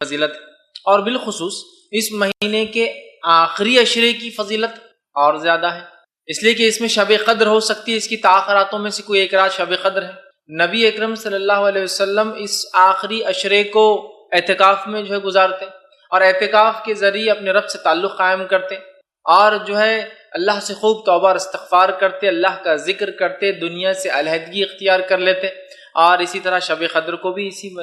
فضیلت، اور بالخصوص اس مہینے کے آخری عشرے کی فضیلت اور زیادہ ہے، اس لیے کہ اس میں شب قدر ہو سکتی ہے۔ اس کی تاخراتوں میں سے کوئی ایک رات شب قدر ہے۔ نبی اکرم صلی اللہ علیہ وسلم اس آخری عشرے کو اعتکاف میں گزارتے، اور اعتکاف کے ذریعے اپنے رب سے تعلق قائم کرتے، اور اللہ سے خوب توبہ اور استغفار کرتے، اللہ کا ذکر کرتے، دنیا سے علیحدگی اختیار کر لیتے، اور اسی طرح شب قدر کو بھی اسی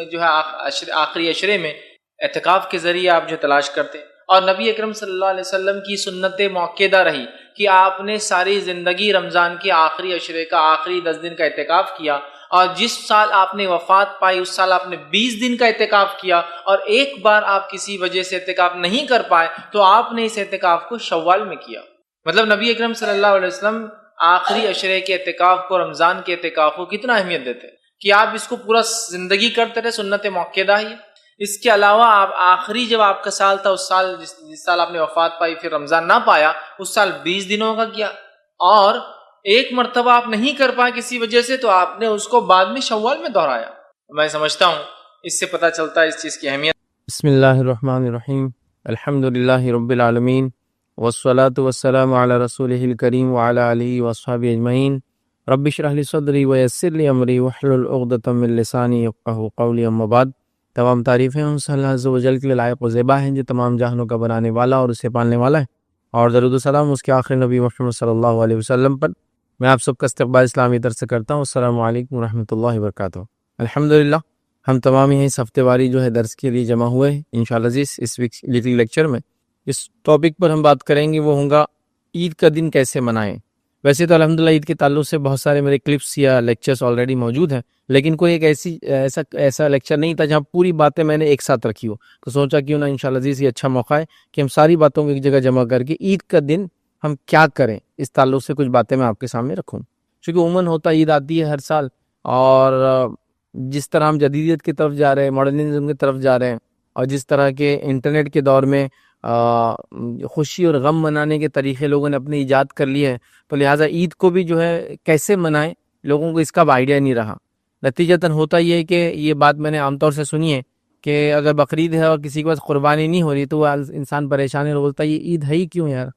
آخری عشرے میں اعتکاف کے ذریعے آپ تلاش کرتے۔ اور نبی اکرم صلی اللہ علیہ وسلم کی سنت موقدہ رہی کہ آپ نے ساری زندگی رمضان کے آخری عشرے کا آخری 10 دن کا اعتکاف کیا، اور جس سال آپ نے وفات پائی اس سال آپ نے 20 دن کا اعتکاف کیا، اور ایک بار آپ کسی وجہ سے اعتکاف نہیں کر پائے تو آپ نے اس اعتکاف کو شوال میں کیا۔ مطلب نبی اکرم صلی اللہ علیہ وسلم آخری عشرے کے اعتکاف کو، رمضان کے اعتکاف کو کتنا اہمیت دیتے کہ آپ اس کو پورا زندگی کرتے رہے، سنت موقدہ ہی۔ اس کے علاوہ آپ آخری جب آپ کا سال تھا، اس سال جس سال آپ نے وفات پائی پھر رمضان نہ پایا، اس سال 20 دنوں کا کیا، اور ایک مرتبہ آپ نہیں کر پائے کسی وجہ سے تو آپ نے اس کو بعد میں شوال میں دہرایا۔ میں سمجھتا ہوں اس سے پتہ چلتا ہے اس چیز کی اہمیت۔ بسم اللہ الرحمن الرحیم، الحمد للہ رب العالمین، والصلاة والسلام علی رسولہ الکریم وعلی آلہ واصحابہ اجمعین۔ رب اشرح لی صدری ویسر لی امری واحلل عقدۃ من لسانی یفقہوا قولی، اما بعد۔ تمام تعریفیں ان سے اللہ عز و جل کے لیے لائق و زیبا ہیں جو تمام جہانوں کا بنانے والا اور اسے پالنے والا ہے، اور درود و سلام اس کے آخری نبی محمد صلی اللہ علیہ وسلم پر۔ میں آپ سب کا استقبال اسلامی درس سے کرتا ہوں۔ السلام علیکم ورحمۃ اللہ وبرکاتہ۔ الحمدللہ ہم تمام ہی اس ہفتے واری درس کے لیے جمع ہوئے ہیں انشاءاللہ عزیز۔ اس ویک لیکچر میں اس ٹاپک پر ہم بات کریں گے، وہ ہوگا عید کا دن کیسے منائیں۔ ویسے تو الحمدللہ عید کے تعلق سے بہت سارے میرے کلپس یا لیکچرز آلریڈی موجود ہیں، لیکن کوئی ایک ایسا لیکچر نہیں تھا جہاں پوری باتیں میں نے ایک ساتھ رکھی ہو، تو سوچا کیوں نہ انشاءاللہ عزیز یہ اچھا موقع ہے کہ ہم ساری باتوں کو ایک جگہ جمع کر کے عید کا دن ہم کیا کریں اس تعلق سے کچھ باتیں میں آپ کے سامنے رکھوں۔ چونکہ عموماً ہوتا عید آتی ہے ہر سال، اور جس طرح ہم جدیدیت کی طرف جا رہے ہیں، ماڈرنزم کی طرف جا رہے ہیں، اور جس طرح کے انٹرنیٹ کے دور میں خوشی اور غم منانے کے طریقے لوگوں نے اپنے ایجاد کر لیے ہیں، تو لہٰذا عید کو بھی کیسے منائیں لوگوں کو اس کا آئیڈیا نہیں رہا۔ نتیجتاً ہوتا یہ ہے کہ یہ بات میں نے عام طور سے سنی ہے کہ اگر بقرعید ہے اور کسی کے پاس قربانی نہیں ہو رہی تو وہ انسان پریشان ہے اور بولتا ہے یہ عید ہے ہی کیوں یار،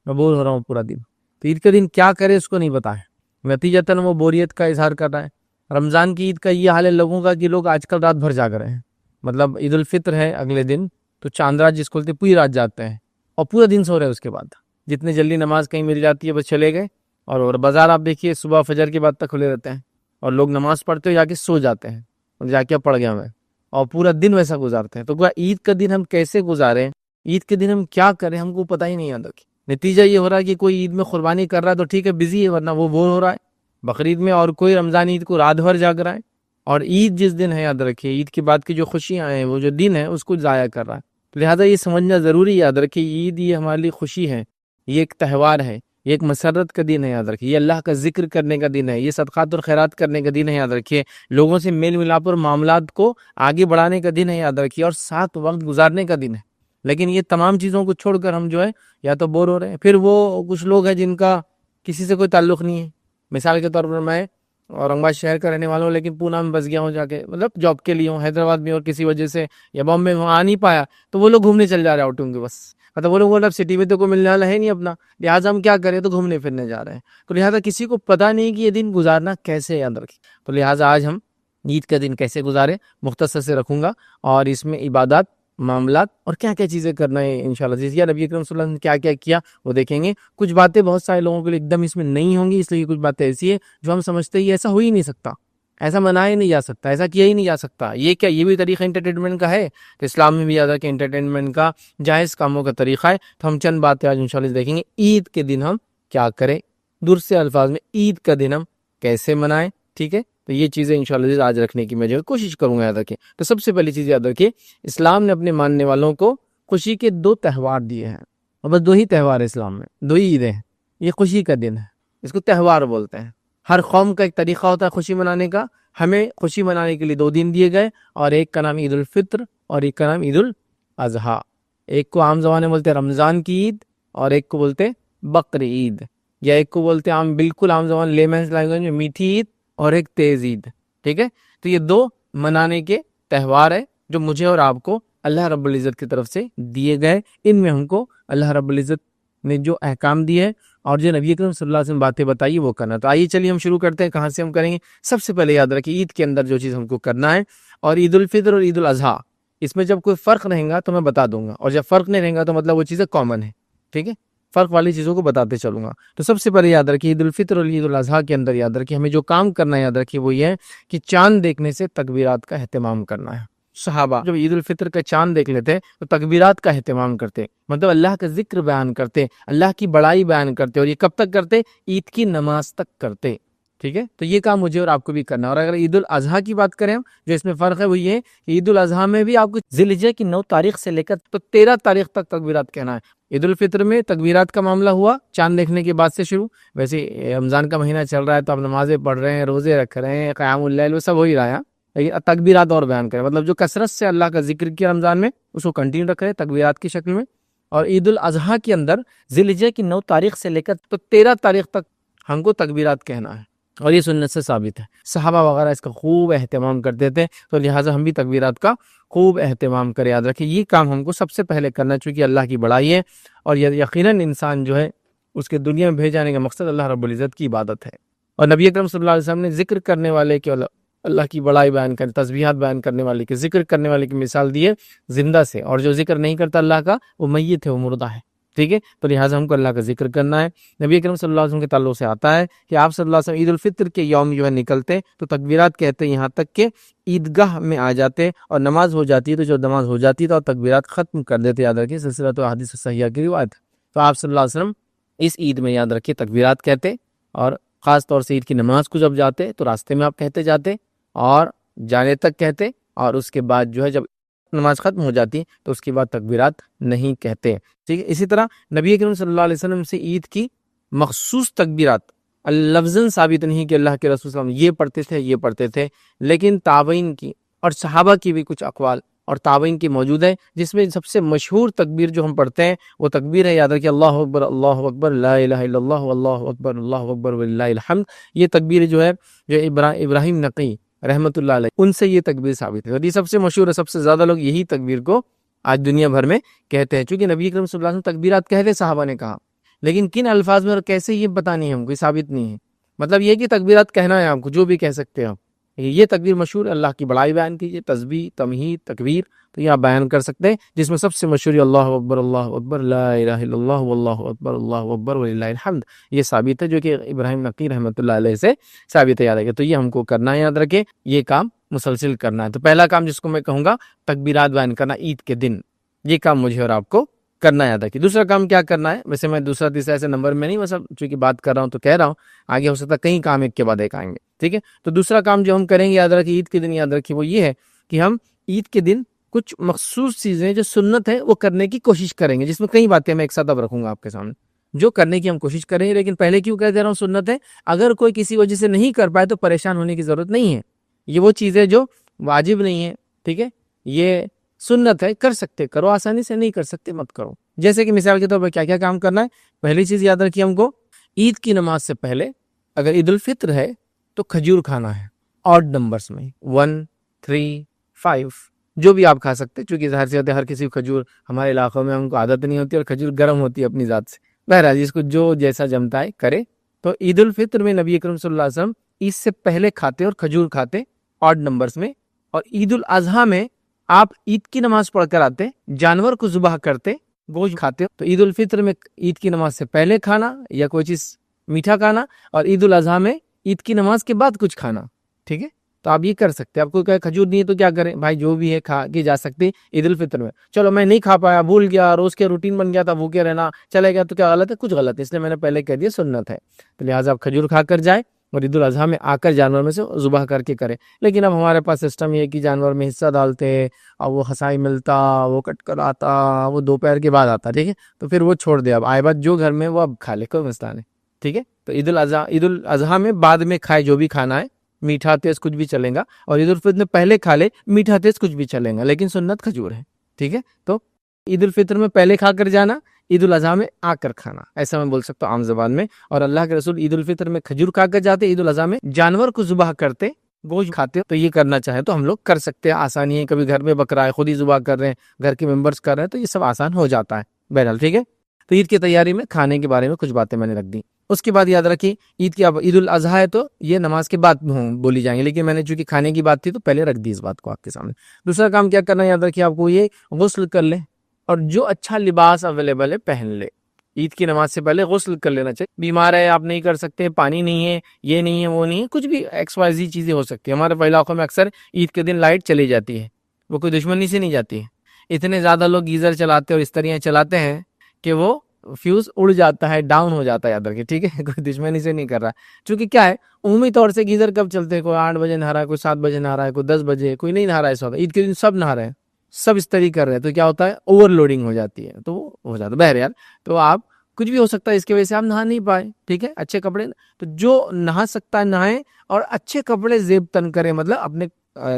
میں بور ہو رہا ہوں پورا دن۔ تو عید کے دن کیا کرے اس کو نہیں پتا ہے، نتیجتاً وہ بوریت کا اظہار کر رہا ہے۔ رمضان کی عید کا یہ حال ہے لوگوں کا کہ لوگ آج کل رات بھر جاگ رہے ہیں۔ مطلب عید الفطر ہے اگلے دن تو چاند رات جس کو بولتے پوری رات جاتے ہیں اور پورا دن سو رہے ہیں، اس کے بعد جتنے جلدی نماز کہیں مل جاتی ہے بس چلے گئے، اور بازار آپ دیکھیے صبح فجر کے بعد تک کھلے رہتے ہیں، اور لوگ نماز پڑھتے ہوئے جا کے سو جاتے ہیں، اور جا کے پڑھ گیا میں، اور پورا دن ویسا گزارتے ہیں۔ تو عید کا دن ہم کیسے گزاریں، عید کے دن ہم کیا کریں، ہم کو پتہ ہی نہیں آتا۔ نتیجہ یہ ہو رہا ہے کہ کوئی عید میں قربانی کر رہا ہے تو ٹھیک ہے بزی ہے، ورنہ وہ بور ہو رہا ہے بقرعید میں، اور کوئی رمضان عید کو رات بھر جاگ رہا ہے، اور عید جس دن ہے یاد رکھیے عید کے بعد کی جو خوشیاں ہیں وہ جو دن ہے اس کو ضائع کر رہا ہے۔ لہٰذا یہ سمجھنا ضروری، یاد رکھیے عید یہ ہمارے لیے خوشی ہے، یہ ایک تہوار ہے، یہ ایک مسرت کا دن ہے، یاد رکھیے یہ اللہ کا ذکر کرنے کا دن ہے، یہ صدقات اور خیرات کرنے کا دن ہے، یاد رکھیے لوگوں سے میل ملاپ اور معاملات کو آگے بڑھانے کا دن ہے، یاد رکھیے، اور ساتھ وقت گزارنے کا دن ہے۔ لیکن یہ تمام چیزوں کو چھوڑ کر ہم یا تو بور ہو رہے ہیں، پھر وہ کچھ لوگ ہیں جن کا کسی سے کوئی تعلق نہیں ہے۔ مثال کے طور پر میں اورنگ آباد شہر کا رہنے والا ہوں، لیکن پونا میں بس گیا ہوں، جا کے مطلب جاب کے لیے ہوں، حیدرآباد میں اور کسی وجہ سے یا بامبے میں آ نہیں پایا، تو وہ لوگ گھومنے چل جا رہے ہیں آؤٹنگ کے، بس مطلب وہ لوگ اب سٹی میں تو کوئی ملنے والا ہے نہیں اپنا، لہٰذا ہم کیا کریں تو گھومنے پھرنے جا رہے ہیں، تو لہٰذا کسی کو پتہ نہیں کہ یہ دن گزارنا کیسے، یاد رکھیں۔ تو لہٰذا آج ہم عید کا دن کیسے گزاریں مختصر سے رکھوں گا، اور اس میں عبادات، معاملات اور کیا کیا چیزیں کرنا ہے انشاءاللہ یا نبی اکرم صلی اللہ علیہ وسلم نے کیا کیا کیا وہ دیکھیں گے۔ کچھ باتیں بہت سارے لوگوں کے لیے ایک دم اس میں نہیں ہوں گی، اس لیے کچھ باتیں ایسی ہے جو ہم سمجھتے ہیں ایسا ہو ہی نہیں سکتا، ایسا منایا ہی نہیں جا سکتا، ایسا کیا ہی نہیں جا سکتا، یہ کیا یہ بھی طریقہ انٹرٹینمنٹ کا ہے؟ تو اسلام میں بھی یاد ہے کہ انٹرٹینمنٹ کا جائز کاموں کا طریقہ ہے۔ تو ہم چند باتیں آج انشاءاللہ دیکھیں گے، عید کے دن ہم کیا کریں، درست الفاظ میں عید کا دن ہم کیسے منائیں، ٹھیک ہے؟ تو یہ چیزیں انشاءاللہ آج رکھنے کی میں کوشش کروں گا، یاد رکھیں۔ تو سب سے پہلی چیز یاد رکھیں، اسلام نے اپنے ماننے والوں کو خوشی کے 2 تہوار دیے ہیں، اور بس 2 ہی تہوار ہے اسلام میں، 2 ہی عیدیں ہیں، یہ خوشی کا دن ہے، اس کو تہوار بولتے ہیں۔ ہر قوم کا ایک طریقہ ہوتا ہے خوشی منانے کا، ہمیں خوشی منانے کے لیے 2 دن دیے گئے، اور ایک کا نام عید الفطر اور ایک کا نام عید الاضحیٰ۔ ایک کو عام زبان میں بولتے ہیں رمضان کی عید، اور ایک کو بولتے ہیں بقر عید، یا ایک کو بولتے ہیں بالکل عام زبان لیمنس لینگویج میں میٹھی عید، اور ایک تیز عید، ٹھیک ہے؟ تو یہ 2 منانے کے تہوار ہے جو مجھے اور آپ کو اللہ رب العزت کی طرف سے دیے گئے، ان میں ہم کو اللہ رب العزت نے جو احکام دیے اور جو نبی اکرم صلی اللہ علیہ وسلم باتیں بتائی وہ کرنا۔ تو آئیے چلیے ہم شروع کرتے ہیں، کہاں سے ہم کریں گے۔ سب سے پہلے یاد رکھیے عید کے اندر جو چیز ہم کو کرنا ہے، اور عید الفطر اور عید الاضحیٰ، اس میں جب کوئی فرق رہے گا تو میں بتا دوں گا، اور جب فرق نہیں رہے گا تو مطلب وہ چیزیں کامن ہے، ٹھیک ہے، فرق والی چیزوں کو بتاتے چلوں گا۔ تو سب سے پہلے یاد رکھیے عید الفطر اور عید الاضحیٰ کے اندر یاد رکھیے ہمیں جو کام کرنا ہے، یاد رکھیے وہ یہ ہے کہ چاند دیکھنے سے تکبیرات کا اہتمام کرنا ہے۔ صحابہ جب عید الفطر کا چاند دیکھ لیتے تو تکبیرات کا اہتمام کرتے، مطلب اللہ کا ذکر بیان کرتے، اللہ کی بڑائی بیان کرتے، اور یہ کب تک کرتے؟ عید کی نماز تک کرتے، ٹھیک ہے۔ تو یہ کام مجھے اور آپ کو بھی کرنا ہے۔ اور اگر عید الاضحیٰ کی بات کریں جو اس میں فرق ہے وہ یہ ہے کہ عید الاضحیٰ میں بھی آپ کو ذی الحجہ کی 9 تاریخ سے لے کر تو 13 تاریخ تک تکبیرات کہنا ہے۔ عید الفطر میں تکبیرات کا معاملہ ہوا چاند دیکھنے کے بعد سے شروع، ویسے رمضان کا مہینہ چل رہا ہے تو آپ نمازیں پڑھ رہے ہیں، روزے رکھ رہے ہیں، قیام اللیل وہ سب ہو ہی رہا ہے، لیکن تکبیرات اور بیان کریں، مطلب جو کثرت سے اللہ کا ذکر کیا رمضان میں اس کو کنٹینیو رکھ رہے ہیں تکبیرات کی شکل میں۔ اور عید الاضحیٰ کے اندر ذی الحجہ کی 9 تاریخ سے لے کر تو 13 تاریخ تک ہم کو تکبیرات کہنا ہے، اور یہ سنت سے ثابت ہے، صحابہ وغیرہ اس کا خوب اہتمام کرتے تھے، تو لہٰذا ہم بھی تکبیرات کا خوب اہتمام کریں۔ یاد رکھیں یہ کام ہم کو سب سے پہلے کرنا ہے، چونکہ اللہ کی بڑائی ہے، اور یقیناً انسان جو ہے اس کے دنیا میں بھیجانے کا مقصد اللہ رب العزت کی عبادت ہے۔ اور نبی اکرم صلی اللہ علیہ وسلم نے ذکر کرنے والے کے اللہ کی بڑائی بیان کرنے، تسبیحات بیان کرنے والے کے، ذکر کرنے والے کی مثال دی ہے زندہ سے، اور جو ذکر نہیں کرتا اللہ کا وہ میت ہے، وہ مردہ ہے، ٹھیک ہے۔ تو لہٰذا ہم کو اللہ کا ذکر کرنا ہے۔ نبی اکرم صلی اللہ علیہ وسلم کے تعلق سے آتا ہے کہ آپ صلی اللہ علیہ وسلم عید الفطر کے یوم جو ہے نکلتے تو تکبیرات کہتے یہاں تک کہ عیدگاہ میں آ جاتے، اور نماز ہو جاتی ہے تو جو نماز ہو جاتی ہے اور تکبیرات ختم کر دیتے۔ یاد رکھیے سلسلہ تو احادیث صحیحہ کی روایت ہے۔ تو آپ صلی اللہ علیہ وسلم اس عید میں یاد رکھیے تکبیرات کہتے، اور خاص طور سے عید کی نماز کو جب جاتے تو راستے میں آپ کہتے جاتے، اور جانے تک کہتے، اور اس کے بعد جو ہے جب نماز ختم ہو جاتی تو اس کے بعد تکبیرات نہیں کہتے، ٹھیک ہے۔ اسی طرح نبی اکرم صلی اللہ علیہ وسلم سے عید کی مخصوص تکبیرات لفظاً ثابت نہیں کہ اللہ کے رسول صلی اللہ علیہ وسلم یہ پڑھتے تھے یہ پڑھتے تھے، لیکن تابعین کی اور صحابہ کی بھی کچھ اقوال اور تابعین کی موجود ہے، جس میں سب سے مشہور تکبیر جو ہم پڑھتے ہیں وہ تکبیر ہے، یاد رکھیے اللہ اکبر لا الہ الا اللہ واللہ اکبر وللہ الحمد۔ یہ تکبیر جو ہے جو ابراہیم نقی رحمۃ اللہ علیہ ان سے یہ تکبیر ثابت ہے، اور یہ سب سے مشہور ہے، سب سے زیادہ لوگ یہی تکبیر کو آج دنیا بھر میں کہتے ہیں۔ چونکہ نبی اکرم صلی اللہ علیہ وسلم تکبیرات کہتے صحابہ نے کہا، لیکن کن الفاظ میں اور کیسے یہ پتہ نہیں، ہم کو ثابت نہیں ہے۔ مطلب یہ کہ تکبیرات کہنا ہے آپ کو، جو بھی کہہ سکتے ہیں آپ، یہ تکبیر مشہور ہے، اللہ کی بڑائی بیان کیجیے، تسبیح، تمہید، تکبیر، تو یہ آپ بیان کر سکتے ہیں، جس میں سب سے مشہور اللہ اکبر لا الہ الا اللہ واللہ اکبر وللہ الحمد، یہ ثابت ہے، جو کہ ابراہیم نقی رحمۃ اللہ علیہ سے ثابت ہے۔ یاد رکھے، تو یہ ہم کو کرنا ہے، یاد رکھے یہ کام مسلسل کرنا ہے۔ تو پہلا کام جس کو میں کہوں گا تکبیرات بیان کرنا عید کے دن، یہ کام مجھے اور آپ کو کرنا ہے۔ یاد رکھیے دوسرا کام کیا کرنا ہے، ویسے میں دوسرا تیسرا ایسے نمبر میں نہیں، بس چونکہ بات کر رہا ہوں تو کہہ رہا ہوں، آگے ہو سکتا ہے کئی کام ایک کے بعد ایک آئیں گے، ٹھیک ہے۔ تو دوسرا کام جو ہم کریں گے یاد رکھیے عید کے دن، یاد رکھیے وہ یہ ہے کہ ہم عید کے دن کچھ مخصوص چیزیں جو سنت ہے وہ کرنے کی کوشش کریں گے، جس میں کئی باتیں میں ایک ساتھ اب رکھوں گا آپ کے سامنے جو کرنے کی ہم کوشش کریں گے۔ لیکن پہلے کیوں کہہ دے رہا ہوں سنت ہے، اگر کوئی کسی وجہ سے نہیں کر پائے تو پریشان ہونے کی ضرورت نہیں ہے، یہ وہ چیزیں جو واجب نہیں ہے، ٹھیک ہے، یہ سنت ہے، کر سکتے کرو، آسانی سے نہیں کر سکتے مت کرو۔ جیسے کہ مثال کے طور پر کیا کیا کام کرنا ہے، پہلی چیز یاد رکھیے ہم کو عید کی نماز سے پہلے اگر عید الفطر ہے تو کھجور کھانا ہے، آڈ نمبرز میں 1 3 5 جو بھی آپ کھا سکتے، چونکہ ظاہر سی بات ہے ہر کسی کو کھجور ہمارے علاقوں میں ہم کو عادت نہیں ہوتی، اور کھجور گرم ہوتی ہے اپنی ذات سے، بہرحال جس کو جو جیسا جمتا ہے کرے۔ تو عید الفطر میں نبی اکرم صلی اللہ علیہ وسلم عید سے پہلے کھاتے اور کھجور کھاتے آڈ نمبرز میں، اور عید الاضحیٰ میں آپ عید کی نماز پڑھ کر آتے، جانور کو ذبح کرتے، گوشت کھاتے۔ تو عید الفطر میں عید کی نماز سے پہلے کھانا یا کوئی چیز میٹھا کھانا، اور عید الاضحیٰ میں عید کی نماز کے بعد کچھ کھانا، ٹھیک ہے۔ تو آپ یہ کر سکتے، آپ کو کہے کھجور نہیں ہے تو کیا کریں بھائی، جو بھی ہے کھا کے جا سکتے عید الفطر میں۔ چلو میں نہیں کھا پایا، بھول گیا، روز کے روٹین بن گیا تھا بھوکے رہنا، چلے گیا، تو کیا غلط ہے؟ کچھ غلط ہے، اس لیے میں نے پہلے کہہ دیا سنت ہے۔ تو لہٰذا آپ کھجور کھا کر جائیں، اور عید الاضحیٰ میں آ کر جانور میں سے ذبح کر کے کریں۔ لیکن اب ہمارے پاس سسٹم یہ ہے کہ جانور میں حصہ ڈالتے، اور وہ خسائی ملتا، وہ کٹ کر آتا، وہ دوپہر کے بعد آتا، ٹھیک ہے، تو پھر وہ چھوڑ دے، اب آئے بعد جو گھر میں وہ اب کھا لے، کوئی مسئلہ نہیں، ٹھیک ہے۔ تو عید الاضحیٰ میں بعد میں کھائے جو بھی کھانا ہے، میٹھا تیز کچھ بھی چلے گا، اور عید الفطر میں پہلے کھا لے میٹھا تیز کچھ بھی چلے گا، لیکن سنت کھجور ہے، ٹھیک ہے۔ تو عید الفطر میں پہلے کھا کر جانا، عید الاضحیٰ میں آ کر کھانا، ایسا میں بول سکتا ہوں عام زبان میں۔ اور اللہ کے رسول عید الفطر میں کھجور کھا کر جاتے، عید الاضحیٰ میں جانور کو ذبح کرتے، گوشت کھاتے ہو تو یہ کرنا چاہے تو ہم لوگ کر سکتے ہیں، آسانی ہے. کبھی گھر میں بکرا ہے خود ہی ذبح کر رہے ہیں، گھر کے ممبرس کر رہے ہیں، تو یہ سب آسان ہو جاتا ہے بہرحال. ٹھیک ہے، تو عید کی تیاری میں کھانے کے بارے میں کچھ باتیں میں نے رکھ دی. اس کے بعد یاد رکھیے عید کی اب عید الاضحیٰ ہے تو یہ نماز کے بعد بولی جائیں گے، لیکن میں نے چونکہ کھانے کی بات تھی تو پہلے رکھ دی اس بات کو آپ کے سامنے. دوسرا کام کیا کرنا ہے یاد رکھیے آپ کو، یہ غسل کر لیں اور جو اچھا لباس اویلیبل ہے پہن لے. عید کی نماز سے پہلے غسل کر لینا چاہیے. بیمار ہے آپ نہیں کر سکتے، پانی نہیں ہے، یہ نہیں ہے، وہ نہیں ہے، کچھ بھی ایکس وائی زی چیزیں ہو سکتی ہیں. ہمارے علاقوں میں اکثر عید کے دن لائٹ چلی جاتی ہے، وہ کوئی دشمنی سے نہیں جاتی ہے. اتنے زیادہ لوگ گیزر چلاتے اور اس طرح چلاتے ہیں کہ وہ فیوز اڑ جاتا ہے، ڈاؤن ہو جاتا ہے یاد رکھیے. ٹھیک ہے، کوئی دشمنی سے نہیں کر رہا. چونکہ کیا ہے عمومی طور سے گیزر کب چلتے ہیں، کوئی 8 بجے نہا رہا ہے، کوئی 7 بجے نہا رہا ہے، کوئی 10 بجے، کوئی نہیں نہا رہا ہے. اس وقت عید کے دن سب نہا رہے ہیں، سب اس طریقے کر رہے ہیں، تو کیا ہوتا ہے اوور لوڈنگ ہو جاتی ہے، تو وہ ہو جاتا ہے. بہرحال تو آپ کچھ بھی ہو سکتا ہے اس کی وجہ سے آپ نہا نہیں پائے. ٹھیک ہے، اچھے کپڑے تو جو نہا سکتا ہے نہائے، اور اچھے کپڑے زیب تن کرے، مطلب اپنے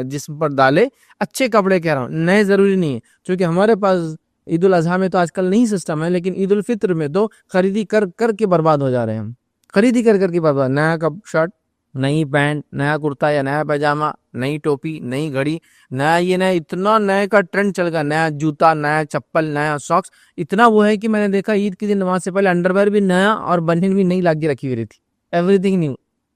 جسم پر ڈالے. اچھے کپڑے کہہ رہا ہوں، نئے ضروری نہیں ہے، کیونکہ ہمارے پاس عید الاضحیٰ میں تو آج کل نہیں سسٹم ہے، لیکن عید الفطر میں تو خریدی کر کر کے برباد ہو جا رہے ہیں. ہم خریدی کر کر کے برباد، نیا شرٹ، نئی پینٹ، نیا کرتا یا نیا پیجامہ، نئی ٹوپی، نئی گھڑی، نیا یہ نیا، اتنا نئے کا ٹرینڈ چل گیا. نیا جوتا، نیا چپل، نیا ساکس، اتنا وہ ہے کہ میں نے دیکھا عید کے دن نماز سے پہلے انڈر ویئر بھی نیا اور بنین بھی نئی لاگ کے رکھی ہوئی تھی. Every thing new.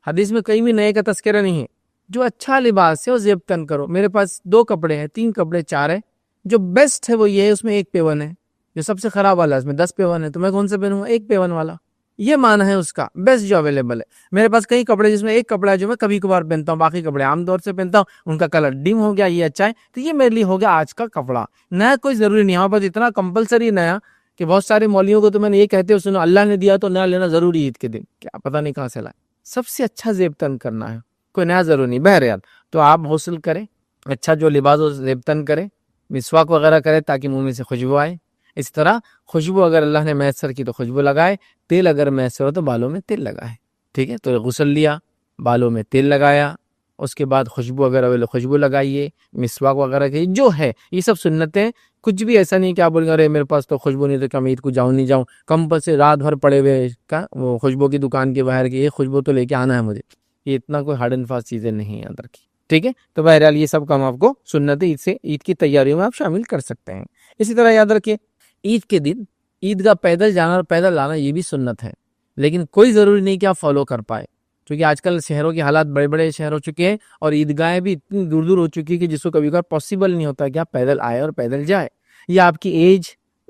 حدیث میں کہیں بھی نئے کا تذکرہ نہیں ہے. جو اچھا لباس ہے وہ زیب تن کرو. میرے پاس 2 کپڑے ہیں، 3 کپڑے، 4 ہے. جو بیسٹ ہے وہ یہ ہے، اس میں 1 پیون ہے. جو سب سے خراب والا ہے اس میں 10 پیون ہے، تو میں کون سے پہنوں گا؟ 1 پیون والا. یہ معنی ہے اس کا، بیسٹ جو اویلیبل ہے. میرے پاس کئی کپڑے جس میں 1 کپڑا ہے جو میں کبھی کبھار پہنتا ہوں، باقی کپڑے عام طور سے پہنتا ہوں، ان کا کلر ڈم ہو گیا، یہ اچھا ہے، تو یہ میرے لیے ہو گیا آج کا کپڑا. نیا کوئی ضروری نہیں. ہمارے پاس اتنا کمپلسری نیا کہ بہت سارے مولویوں کو تو میں نے یہ کہتے ہیں اللہ نے دیا تو نیا لینا ضروری عید کے دن. کیا پتہ نہیں کہاں سے لائے. سب سے اچھا زیب تن کرنا ہے، کوئی نیا ضروری نہیں. بہرحال تو آپ غسل کریں، اچھا جو لباس ہو زیب تن کریں، مسواک وغیرہ کریں تاکہ منہ میں سے خوشبو آئے. اس طرح خوشبو اگر اللہ نے میسر کی تو خوشبو لگائے، تیل اگر میسر ہو تو بالوں میں تیل لگائے. ٹھیک ہے، تو غسل لیا، بالوں میں تیل لگایا، اس کے بعد خوشبو اگر اویلیبل خوشبو لگائیے، مسواک وغیرہ کی جو ہے یہ سب سنتیں. کچھ بھی ایسا نہیں کہ آپ بولیں ارے میرے پاس تو خوشبو نہیں تو کیا میں عید کو جاؤں نہیں جاؤں. کمپلسری رات بھر پڑے ہوئے کا وہ خوشبو کی دکان کے باہر کی یہ خوشبو تو لے کے آنا ہے مجھے، یہ اتنا کوئی ہارڈ اینڈ فاسٹ چیزیں نہیں ہیں اندر کی. ٹھیک ہے، تو بہرحال یہ سب کام آپ کو سنت عید سے عید کی تیاریوں میں آپ شامل کر سکتے ہیں. اسی طرح یاد رکھیے عید کے دن عید کا پیدل جانا اور پیدل لانا یہ بھی سنت ہے، لیکن کوئی ضروری نہیں کہ آپ فالو کر پائے، کیونکہ آج کل شہروں کے حالات بڑے بڑے شہر ہو چکے ہیں اور عیدگاہیں بھی اتنی دور دور ہو چکی ہیں کہ جس کو کبھی کبھار پاسبل نہیں ہوتا کہ آپ پیدل آئے اور پیدل جائے. یا آپ کی ایج،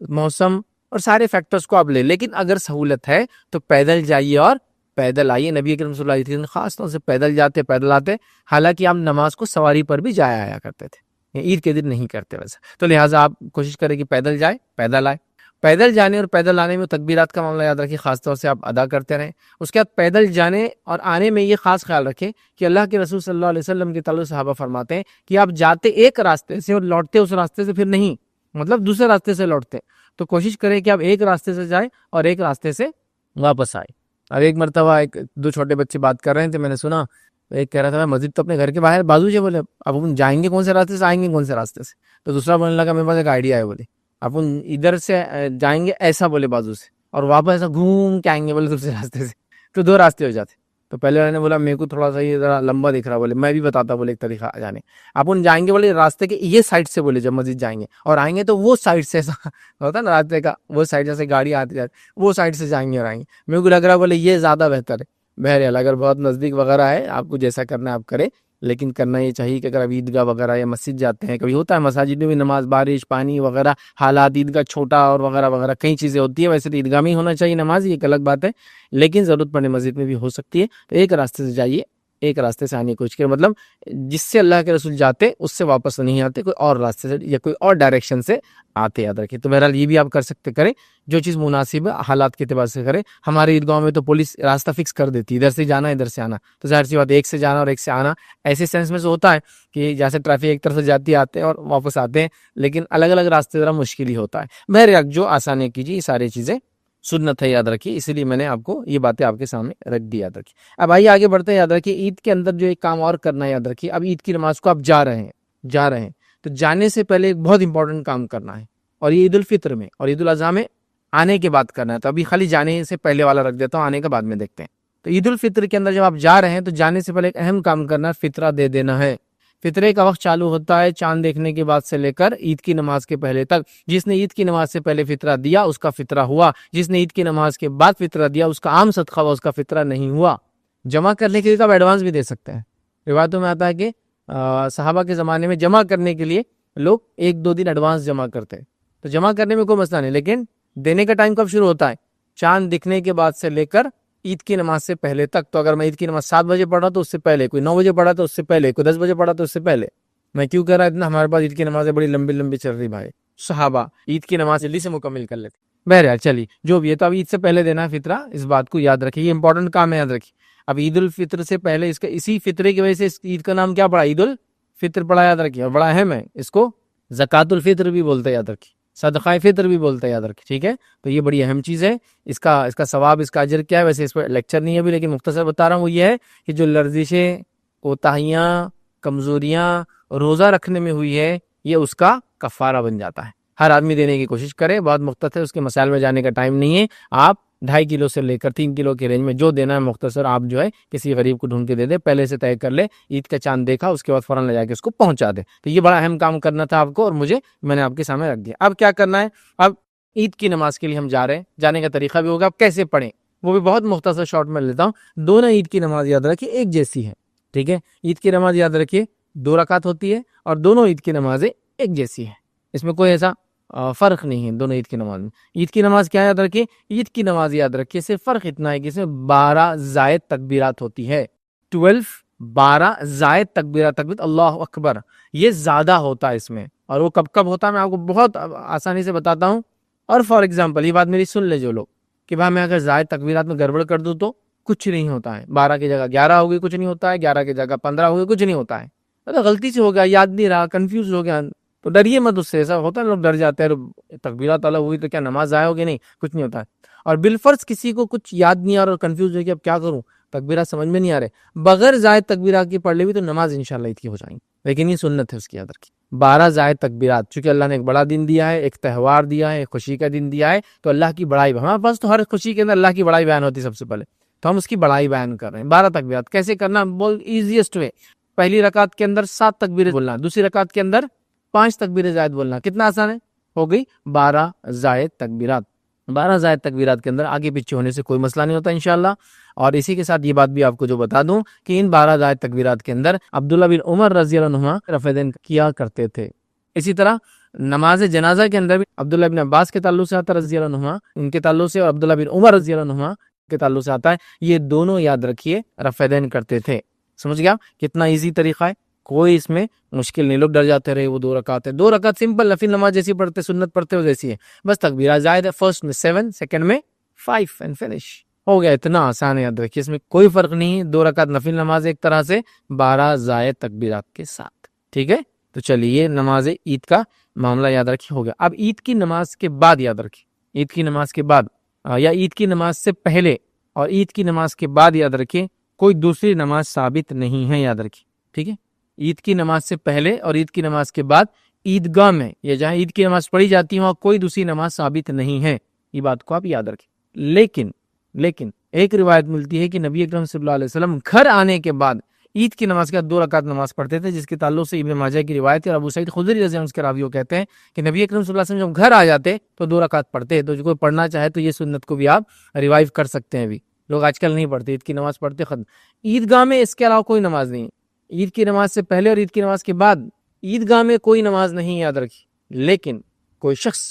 موسم اور سارے فیکٹرز کو آپ لے، لیکن اگر سہولت ہے تو پیدل جائیے اور پیدل آئیے. نبی کریم صلی اللہ علیہ وسلم خاص طور سے پیدل جاتے پیدل آتے، حالانکہ آپ نماز کو سواری پر بھی جایا آیا کرتے تھے، عید کے دن نہیں کرتے ویسا. تو لہٰذا آپ کوشش کریں کہ پیدل جائے پیدل آئے. پیدل جانے اور پیدل آنے میں تکبیرات کا معاملہ یاد رکھیں، خاص طور سے آپ ادا کرتے رہیں. اس کے بعد پیدل جانے اور آنے میں یہ خاص خیال رکھیں کہ اللہ کے رسول صلی اللہ علیہ وسلم کے تعلق صحابہ فرماتے ہیں کہ آپ جاتے ایک راستے سے اور لوٹتے اس راستے سے پھر نہیں، مطلب دوسرے راستے سے لوٹتے. تو کوشش کریں کہ آپ ایک راستے سے جائیں اور ایک راستے سے واپس آئے. اب ایک مرتبہ 2 چھوٹے بچے بات کر رہے تھے، میں نے سنا ایک کہہ رہا تھا مسجد تو اپنے گھر کے باہر بازو سے، بولے اب ہم جائیں گے کون سے راستے سے، آئیں گے کون سے راستے سے. تو دوسرا بولنے لگا میرے پاس ایک آئیڈیا ہے، بولے اپن ادھر سے جائیں گے ایسا، بولے بازو سے، اور واپس ایسا گھوم کے آئیں گے بولے دوسرے راستے سے. تو 2 راستے ہو جاتے. تو پہلے والے نے بولا میرے کو تھوڑا سا یہ ذرا لمبا دکھ رہا، بولے میں بھی بتاتا، بولے ایک طریقہ جانے. اپن جائیں گے بولے راستے کے یہ سائڈ سے، بولے جب مسجد جائیں گے، اور آئیں گے تو وہ سائڈ سے، ایسا ہوتا نا راستے کا وہ سائڈ، جیسے گاڑی آتی جاتی وہ سائڈ سے جائیں گے اور آئیں گے. میرے کو لگ رہا بولے یہ زیادہ بہتر ہے. بہرحال اگر بہت نزدیک وغیرہ ہے آپ کو جیسا کرنا ہے آپ کریں، لیکن کرنا یہ چاہیے کہ اگر آپ عیدگاہ وغیرہ یا مسجد جاتے ہیں، کبھی ہوتا ہے مساجد میں بھی نماز، بارش پانی وغیرہ حالات، عیدگاہ چھوٹا اور وغیرہ وغیرہ کئی چیزیں ہوتی ہیں. ویسے تو عیدگاہ میں ہی ہونا چاہیے نماز، یہ ایک الگ بات ہے، لیکن ضرورت پڑنے مسجد میں بھی ہو سکتی ہے. تو ایک راستے سے جائیے، ایک راستے سے آنے کی کوشش کریں، مطلب جس سے اللہ کے رسول جاتے اس سے واپس نہیں آتے، کوئی اور راستے سے یا کوئی اور ڈائریکشن سے آتے، یاد رکھیں. تو بہرحال یہ بھی آپ کر سکتے، کریں جو چیز مناسب ہے حالات کے اعتبار سے کریں. ہمارے عیدگاہوں میں تو پولیس راستہ فکس کر دیتی ہے، ادھر سے جانا ادھر سے آنا، تو ظاہر سی بات ایک سے جانا اور ایک سے آنا ایسے سینس میں سے ہوتا ہے کہ جیسے ٹریفک ایک طرف سے جاتی آتے ہیں اور واپس آتے ہیں، لیکن الگ الگ راستے ذرا مشکل ہی ہوتا ہے. بہرحال جو آسانی کیجیے، یہ ساری چیزیں سنت ہے، یاد رکھیے. اسی لیے میں نے آپ کو یہ باتیں آپ کے سامنے رکھ دی، یاد رکھیے. اب آئیے آگے بڑھتے ہیں. یاد رکھیے عید کے اندر جو ایک کام اور کرنا ہے، یاد رکھیے اب عید کی نماز کو آپ جا رہے ہیں تو جانے سے پہلے ایک بہت امپورٹنٹ کام کرنا ہے، اور یہ عید الفطر میں اور عید الاضحیٰ میں آنے کے بعد کرنا ہے. تو ابھی خالی جانے سے پہلے والا رکھ دیتا ہوں، آنے کے بعد میں دیکھتے ہیں. تو عید الفطر کے اندر جب آپ جا رہے ہیں تو جانے سے پہلے ایک اہم کام کرنا ہے، فطرہ دے دینا ہے۔ فطرے کا وقت چالو ہوتا ہے چاند دیکھنے کے بعد سے لے کر عید کی نماز کے پہلے تک۔ جس نے عید کی نماز سے پہلے فطرہ دیا اس کا فطرہ ہوا، جس نے عید کی نماز کے بعد فطرہ دیا اس کا عام صدقہ ہوا، اس کا فطرہ نہیں ہوا۔ جمع کرنے کے لیے تو آپ ایڈوانس بھی دے سکتے ہیں۔ روایتوں میں آتا ہے کہ صحابہ کے زمانے میں جمع کرنے کے لیے لوگ 1-2 دن ایڈوانس جمع کرتے ہیں، تو جمع کرنے میں کوئی مسئلہ نہیں، لیکن دینے کا ٹائم کب شروع ہوتا ہے؟ چاند دکھنے کے بعد سے لے کر عید کی نماز سے پہلے تک۔ تو اگر میں عید کی نماز 7 بجے پڑھا تو اس سے پہلے، کوئی 9 بجے پڑھا تو اس سے پہلے، کوئی 10 بجے پڑھا تو اس سے پہلے۔ میں کیوں کہہ رہا اتنا؟ ہمارے پاس عید کی نمازیں بڑی لمبی لمبی چل رہی بھائی، صحابہ عید کی نماز جلدی سے مکمل کر لیتے۔ بہرحال چلیے جو بھی ہے، تو اب عید سے پہلے دینا ہے فطرہ، اس بات کو یاد رکھیے، یہ امپورٹنٹ کام ہے، یاد رکھیے۔ اب عید الفطر سے پہلے اس کا، اسی فطرے کی وجہ سے اس عید کا نام کیا پڑا؟ عید الفطر پڑا، یاد رکھیے، اور بڑا اہم ہے، اس کو زکوٰۃ الفطر بھی بولتے ہیں، یاد رکھیے، صدقہ فطر بھی بولتے ہیں، یاد رکھیے، ٹھیک ہے؟ تو یہ بڑی اہم چیز ہے، اس کا ثواب، اس کا اجر کیا ہے؟ ویسے اس پہ لیکچر نہیں ہے ابھی، لیکن مختصر بتا رہا ہوں، وہ یہ ہے کہ جو لرزشیں، کوتاہیاں، کمزوریاں روزہ رکھنے میں ہوئی ہے، یہ اس کا کفارہ بن جاتا ہے۔ ہر آدمی دینے کی کوشش کرے، بہت مختصر، اس کے مسائل میں جانے کا ٹائم نہیں ہے۔ آپ 2.5 کلو سے لے کر 3 کلو کے رینج میں جو دینا ہے مختصر، آپ جو ہے کسی غریب کو ڈھونڈ کے دے دے، پہلے سے طے کر لے، عید کا چاند دیکھا اس کے بعد فوراً لے جا کے اس کو پہنچا دے۔ تو یہ بڑا اہم کام کرنا تھا آپ کو، اور میں نے آپ کے سامنے رکھ دیا۔ اب کیا کرنا ہے؟ اب عید کی نماز کے لیے ہم جا رہے ہیں، جانے کا طریقہ بھی ہوگا، اب کیسے پڑھیں وہ بھی بہت مختصر شارٹ میں لیتا ہوں۔ دونوں عید کی نماز یاد رکھیے ایک جیسی ہے، ٹھیک ہے؟ عید کی نماز یاد رکھیے 2 رکعت ہوتی ہے، اور دونوں عید کی نمازیں ایک جیسی ہیں، اس میں کوئی ایسا فرق نہیں ہے دونوں عید کی نماز میں۔ عید کی نماز کیا یاد رکھیے؟ عید کی نماز یاد رکھیے صرف فرق اتنا ہے کہ اس میں 12 زائد تکبیرات ہوتی ہے، 12 زائد تکبیرات، اللہ اکبر، یہ زیادہ ہوتا ہے اس میں۔ اور وہ کب کب ہوتا ہے میں آپ کو بہت آسانی سے بتاتا ہوں۔ اور فار ایگزامپل، یہ بات میری سن لے جو لوگ، کہ بھائی میں اگر زائد تکبیرات میں گڑبڑ کر دوں تو کچھ نہیں ہوتا ہے، 12 کی جگہ 11 ہوگی، کچھ نہیں ہوتا ہے، 11 کی جگہ 15 ہوگی، کچھ نہیں ہوتا ہے۔ اگر غلطی سے ہو گیا، یاد نہیں رہا، کنفیوز ہو گیا، تو ڈریے مت اس سے، ایسا ہوتا ہے لوگ ڈر جاتے ہیں، تکبیرات الگ ہوئی تو کیا نماز ضائع ہوگی؟ نہیں، کچھ نہیں ہوتا ہے۔ اور بالفرض کسی کو کچھ یاد نہیں آ رہا اور کنفیوز ہو گیا، اب کیا کروں، تکبیرات سمجھ میں نہیں آ رہے، بغیر زائد تکبیرات کی پڑھ لی بھی تو نماز انشاءاللہ عید کی ہو جائیں گی، لیکن یہ سنت ہے اس کی، یاد رکھیے 12 زائد تکبیرات، چونکہ اللہ نے ایک بڑا دن دیا ہے، ایک تہوار دیا ہے، ایک خوشی کا دن دیا ہے، تو اللہ کی بڑائی، ہمارے پاس تو ہر خوشی کے اندر اللہ کی بڑائی بیان ہوتی ہے سب سے پہلے، تو ہم اس کی بڑائی بیان کر رہے ہیں۔ 12 تکبیرات کیسے کرنا؟ بول ایزیسٹ وے، پہلی رکعت کے اندر 7 تکبیریں بولنا، دوسری رکعت کے اندر 5 تکبیریں زائد بولنا، کتنا آسان ہے، ہو گئی 12 زائد تکبیرات۔ 12 زائد تکبیرات کے اندر آگے پیچھے ہونے سے کوئی مسئلہ نہیں ہوتا انشاءاللہ۔ اور اسی کے ساتھ یہ بات بھی آپ کو جو بتا دوں کہ ان 12 زائد تکبیرات کے اندر عبداللہ بن عمر رضی اللہ عنہما رفع دین کیا کرتے تھے۔ اسی طرح نماز جنازہ کے اندر بھی عبداللہ بن عباس کے تعلق سے آتا ہے رضی اللہ عنہما، ان کے تعلق سے، اور عبداللہ بن عمر رضی اللہ عنہما کے تعلق سے آتا ہے، یہ دونوں یاد رکھیے رفع دین کرتے تھے۔ سمجھ گیا کتنا ایزی طریقہ ہے، کوئی اس میں مشکل نہیں۔ لوگ ڈر جاتے رہے وہ 2 رکعت ہے، 2 رکعت سمپل نفل نماز جیسی پڑھتے، سنت پڑھتے ہو جیسی ہے، بس تکبیرات زائد ہے، فرسٹ میں 7، سیکنڈ میں 5 اینڈ فنش ہو گیا، اتنا آسان ہے، یاد رکھیے اس میں کوئی فرق نہیں ہے، 2 رکعت نفل نماز ایک طرح سے 12 زائد تکبیرات کے ساتھ، ٹھیک ہے؟ تو چلیے نماز عید کا معاملہ یاد رکھیے ہو گیا۔ اب عید کی نماز کے بعد یاد رکھیے، عید کی نماز کے بعد یا عید کی نماز سے پہلے اور عید کی نماز کے بعد یاد رکھیے کوئی دوسری نماز ثابت نہیں ہے، یاد رکھیے، ٹھیک ہے؟ عید کی نماز سے پہلے اور عید کی نماز کے بعد عیدگاہ میں یا جہاں عید کی نماز پڑھی جاتی ہے وہاں کوئی دوسری نماز ثابت نہیں ہے، یہ بات کو آپ یاد رکھیں۔ لیکن ایک روایت ملتی ہے کہ نبی اکرم صلی اللہ علیہ وسلم گھر آنے کے بعد عید کی نماز کے بعد 2 رکعت نماز پڑھتے تھے، جس کے تعلق سے ابن ماجہ کی روایت ہے، اور ابو سعید خدری رضی اللہ عنہ کے راویوں کہتے ہیں کہ نبی اکرم صلی اللہ علیہ وسلم جب گھر آ جاتے تو 2 رکعت پڑھتے، تو جو کوئی پڑھنا چاہے تو یہ سنت کو بھی آپ ریوائیو کر سکتے ہیں۔ بھی لوگ آج کل نہیں پڑھتے، عید کی نماز پڑھتے ختم۔ عیدگاہ میں اس کے علاوہ کوئی نماز نہیں، عید کی نماز سے پہلے اور عید کی نماز کے بعد عیدگاہ میں کوئی نماز نہیں، یاد رکھیے۔ لیکن کوئی شخص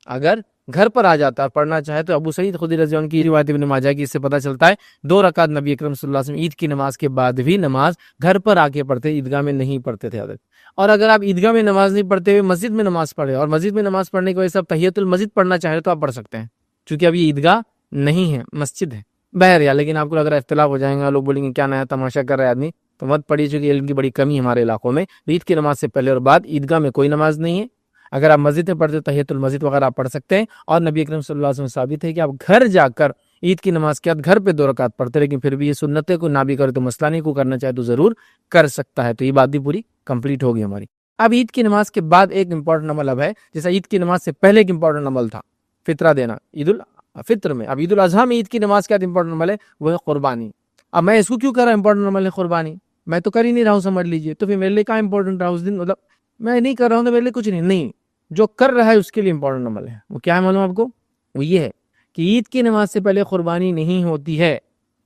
اگر گھر پر آ جاتا ہے پڑھنا چاہے تو ابو سعید خدری رضی اللہ عنہ کی روایت ابن ماجہ کی، اس سے پتہ چلتا ہے 2 رکعت نبی اکرم صلی اللہ علیہ وسلم عید کی نماز کے بعد بھی نماز گھر پر آ کے پڑھتے، عیدگاہ میں نہیں پڑھتے تھے۔ اور اگر آپ عیدگاہ میں نماز نہیں پڑھتے ہوئے مسجد میں نماز پڑھے، اور مسجد میں نماز پڑھنے کی وجہ سے آپ تحیۃ المسجد پڑھنا چاہیں تو آپ پڑھ سکتے ہیں، چونکہ اب یہ عیدگاہ نہیں ہے، مسجد ہے۔ بہرحال لیکن آپ کو لگ رہا ہے اختلاف ہو جائے گا، لوگ بولیں گے کیا نیا تماشا کر رہا ہے آدمی، تو مت پڑھیے، چونکہ علم کی بڑی کمی ہے ہمارے علاقوں میں۔ عید کی نماز سے پہلے اور بعد عیدگاہ میں کوئی نماز نہیں ہے۔ اگر آپ مسجد میں پڑھتے تحیۃ المسجد وغیرہ آپ پڑھ سکتے ہیں، اور نبی اکرم صلی اللہ علیہ وسلم ثابت ہے کہ آپ گھر جا کر عید کی نماز کے بعد گھر پہ 2 رکعت پڑھتے، لیکن پھر بھی یہ سنت ہے، کوئی نہ بھی کرے تو مسئلہ نہیں، کو کرنا چاہے تو ضرور کر سکتا ہے۔ تو یہ بات بھی پوری کمپلیٹ ہوگی ہماری۔ اب عید کی نماز کے بعد ایک امپورٹنٹ عمل اب ہے، جیسا عید کی نماز سے پہلے ایک امپورٹنٹ عمل تھا فطرہ دینا عید الفطر میں، اب عید الاضحیٰ میں عید کی نماز کے بعد امپورٹنٹ عمل ہے وہ ہے قربانی۔ اب میں اس کو کیوں کر رہا ہوں امپورٹنٹ عمل ہے قربانی؟ میں تو کر ہی نہیں رہا ہوں، سمجھ لیجیے، تو پھر میرے لیے کہاں امپورٹنٹ رہا اس دن؟ مطلب میں نہیں کر رہا ہوں تو میرے لیے کچھ نہیں، جو کر رہا ہے اس کے لیے امپورٹنٹ عمل ہے۔ وہ کیا ہے معلوم آپ کو؟ وہ یہ ہے کہ عید کی نماز سے پہلے قربانی نہیں ہوتی ہے،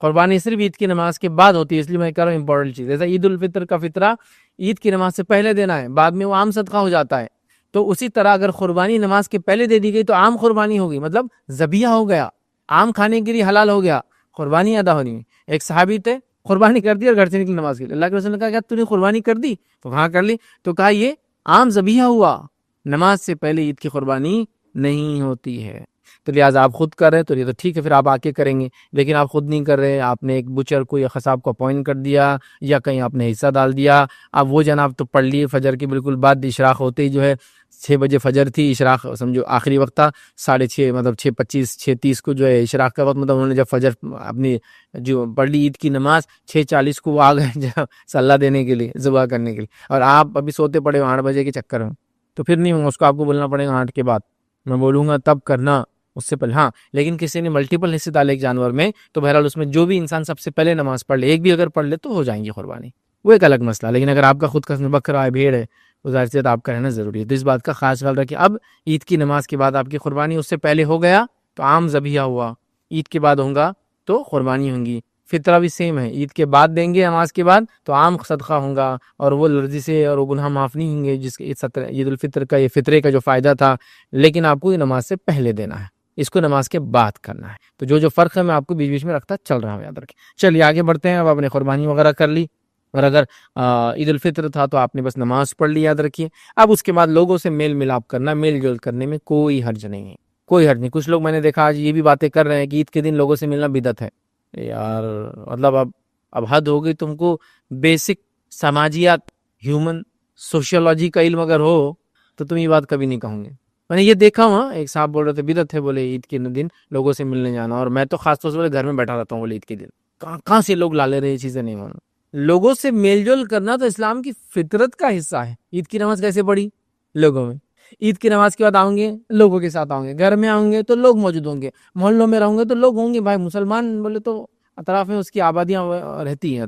قربانی صرف عید کی نماز کے بعد ہوتی ہے، اس لیے میں کہہ رہا ہوں امپورٹنٹ چیز۔ جیسا عید الفطر کا فطرہ عید کی نماز سے پہلے دینا ہے، بعد میں وہ عام صدقہ ہو جاتا ہے، تو اسی طرح اگر قربانی نماز کے پہلے دے دی گئی تو عام قربانی ہوگی، مطلب ذبیحہ ہو گیا، عام کھانے کے لیے حلال ہو گیا، قربانی ادا ہونی ہے۔ ایک صحابی تھے، قربانی کر دی اور گھر سے نکلی نماز کے لیے، اللہ کے رسول نے کہا کیا تو نے قربانی کر دی؟ تو ہاں کر لی، تو کہا یہ عام ذبیحہ ہوا، نماز سے پہلے عید کی قربانی نہیں ہوتی ہے۔ تو لہٰذا آپ خود کر رہے تو یہ تو ٹھیک ہے، پھر آپ آ کے کریں گے، لیکن آپ خود نہیں کر رہے، آپ نے ایک بچر کو یا قصاب کو اپوائنٹ کر دیا یا کہیں آپ نے حصہ ڈال دیا۔ اب وہ جناب تو پڑھ لیے فجر کی بالکل بعد، اشراق ہوتے ہی جو ہے 6 بجے فجر تھی، اشراق سمجھو آخری وقت تھا، 6:30 مطلب 6:25 6:30 کو جو ہے اشراق کا وقت، مطلب انہوں نے جب فجر اپنی جو پڑھ لی عید کی نماز، 6:40 کو وہ آ گئے جب صلاح دینے کے لیے، ذبح کرنے کے لیے، اور آپ ابھی سوتے پڑے ہو 8 بجے کے چکر میں، تو پھر نہیں ہوگا، اس کو آپ کو بولنا پڑے گا 8 کے بعد، میں بولوں گا تب کرنا اس سے پہلے۔ ہاں لیکن کسی نے ملٹیپل حصے ڈالے ایک جانور میں، تو بہرحال اس میں جو بھی انسان سب سے پہلے نماز پڑھ لے، ایک بھی اگر پڑھ لے تو ہو جائیں گی قربانی، وہ ایک الگ مسئلہ۔ لیکن اگر آپ کا خود کا بکرا ہے، بھیڑ ہے، ظاہر سی بات آپ کا رہنا ضروری ہے، تو اس بات کا خاص خیال رکھیں۔ اب عید کی نماز کے بعد آپ کی قربانی اس سے پہلے ہو گیا تو عام ذبیحہ ہوا، عید کے بعد ہوگا تو قربانی ہوں گی۔ فطرہ بھی سیم ہے، عید کے بعد دیں گے نماز کے بعد تو عام صدقہ ہوگا، اور وہ لرزی سے اور وہ گناہ معاف نہیں ہوں گے جس کے عید الفطر کا یہ فطرے کا جو فائدہ تھا، لیکن آپ کو یہ نماز سے پہلے دینا ہے، اس کو نماز کے بعد کرنا ہے۔ تو جو فرق ہے میں آپ کو بیچ بیچ میں رکھتا چل رہا ہوں، یاد رکھیں۔ چلیے آگے بڑھتے ہیں۔ اب آپ نے قربانی وغیرہ کر لی، اور اگر عید الفطر تھا تو آپ نے بس نماز پڑھ لی، یاد رکھیے۔ اب اس کے بعد لوگوں سے میل ملاپ کرنا، میل جول کرنے میں کوئی حرج نہیں ہے، کوئی حرج نہیں۔ کچھ لوگ میں نے دیکھا آج یہ بھی باتیں کر رہے ہیں کہ عید کے دن لوگوں سے ملنا بدعت ہے، یار مطلب اب حد ہو گئی۔ تم کو بیسک سماجیات، ہیومن سوشیولوجی کا علم اگر ہو تو تم یہ بات کبھی نہیں کہوں گے۔ میں نے یہ دیکھا ہوں، ایک صاحب بول رہے تھے بدعت ہے بولے عید کے دن لوگوں سے ملنے جانا، اور میں تو خاص طور سے بولے گھر میں بیٹھا رہتا ہوں بولے عید کے دن، کہاں سے لوگ لا لے رہے یہ چیزیں نہیں معلوم۔ لوگوں سے میل جول کرنا تو اسلام کی فطرت کا حصہ ہے۔ عید کی نماز کیسے پڑھی؟ لوگوں میں، عید کی نماز کے بعد آؤں گے لوگوں کے ساتھ آؤں گے، گھر میں آؤں گے تو لوگ موجود ہوں گے، محلوں میں رہوں گے تو لوگ ہوں گے، بھائی مسلمان بولے تو اطراف میں اس کی آبادیاں رہتی ہیں،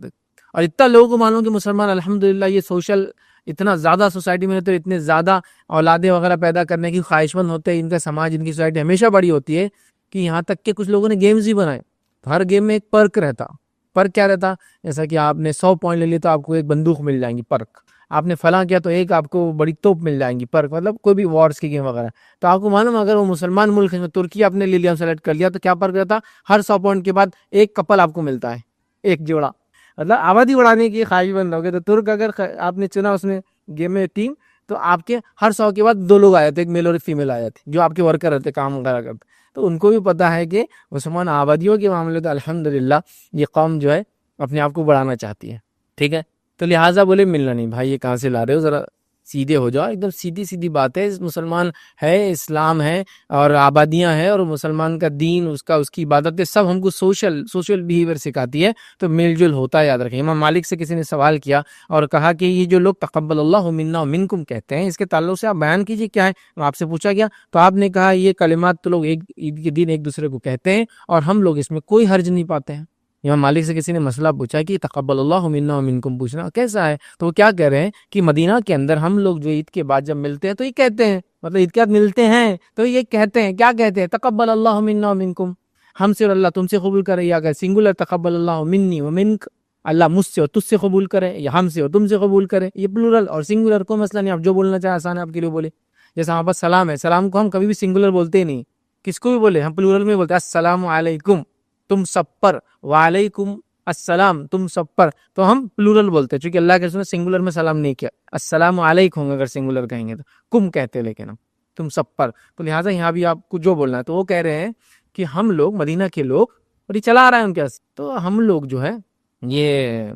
اور اتنا لوگوں کو معلوم کہ مسلمان الحمدللہ یہ سوشل اتنا زیادہ سوسائٹی میں رہتے ہیں، اتنے زیادہ اولادیں وغیرہ پیدا کرنے کی خواہش مند ہوتے ہیں، ان کا سماج، ان کی سوسائٹی ہمیشہ بڑی ہوتی ہے، کہ یہاں تک کہ کچھ لوگوں نے گیمز بھی بنائے، ہر گیم میں ایک پرک رہتا۔ پرک کیا رہتا؟ جیسا کہ آپ نے 100 پوائنٹ لے لیے تو آپ کو ایک بندوق مل جائیں گی، پرک۔ آپ نے فلاں کیا تو ایک آپ کو بڑی توپ مل جائیں گی، پرک، مطلب کوئی بھی وارز کی گیم وغیرہ۔ تو آپ کو معلوم اگر وہ مسلمان ملک ہے، ترکی آپ نے لے لیا، سلیکٹ کر لیا، تو کیا پرک رہتا؟ ہر 100 پوائنٹ کے بعد ایک کپل آپ کو ملتا ہے، ایک جوڑا، مطلب آبادی بڑھانے کی خواہش مند ہوگے۔ تو ترک اگر آپ نے چنا اس میں گیم میں ٹیم، تو آپ کے ہر 100 کے بعد 2 لوگ آئے تھے، ایک میل اور ایک فیمیل آئے تھے، جو آپ کے ورکر رہتے، کام وغیرہ کرتے۔ تو ان کو بھی پتا ہے کہ مسلمان آبادیوں کے معاملے تو الحمدللہ یہ قوم جو ہے اپنے آپ کو بڑھانا چاہتی ہے، ٹھیک ہے۔ تو لہٰذا بولے ملنا نہیں، بھائی یہ کہاں سے لا رہے ہو، ذرا سیدھے ہو جاؤ، ایک دم سیدھی بات ہے۔ مسلمان ہے، اسلام ہے، اور آبادیاں ہیں، اور مسلمان کا دین، اس کی عبادتیں سب ہم کو سوشل بیہیویئر سکھاتی ہے، تو میل جول ہوتا ہے، یاد رکھیں۔ امام مالک سے کسی نے سوال کیا اور کہا کہ یہ جو لوگ تقبل اللہ منا ومنکم کہتے ہیں، اس کے تعلق سے آپ بیان کیجیے کیا ہے۔ آپ سے پوچھا گیا تو آپ نے کہا یہ کلمات تو لوگ عید کے دن ایک دوسرے کو کہتے ہیں، اور ہم لوگ اس میں کوئی حرج نہیں پاتے ہیں۔ امام مالک سے کسی نے مسئلہ پوچھا کہ تقبل اللہ منا ومنکم پوچھنا کیسا ہے، تو وہ کیا کہہ رہے ہیں کہ مدینہ کے اندر ہم لوگ جو عید کے بعد جب ملتے ہیں تو یہ کہتے ہیں، مطلب عید کے بعد ملتے ہیں تو یہ کہتے ہیں، کیا کہتے ہیں؟ تقبل اللہ منا ومنکم، ہم سے اور اللہ تم سے قبول کرے، یا اگر سنگولر تقبل اللہ منی ومنک، اللہ مجھ سے اور تجھ سے قبول کرے، یا ہم سے اور تم سے قبول کرے، یہ پلورل اور سنگولر کوئی مسئلہ نہیں، آپ جو بولنا چاہیں آسان ہے آپ کے لیے بولے۔ جیسا ہمارے پاس سلام ہے، سلام کو ہم کبھی بھی سنگولر بولتے نہیں، کس کو بھی بولے ہم پلورل میں بولتے ہیں، السلام علیکم تم سب پر، وعلیکم السلام تم سب پر، تو ہم پلورل بولتے ہیں، چونکہ اللہ کے رسول نے سنگولر میں سلام نہیں کیا، السلام علیکم اگر سنگولر کہیں گے تو کم کہتے ہیں، لیکن ہم تم سب پر۔ تو لہٰذا یہاں بھی آپ کو جو بولنا ہے، تو وہ کہہ رہے ہیں کہ ہم لوگ مدینہ کے لوگ، اور یہ چلا رہا ہے ان کے پاس، تو ہم لوگ جو ہے یہ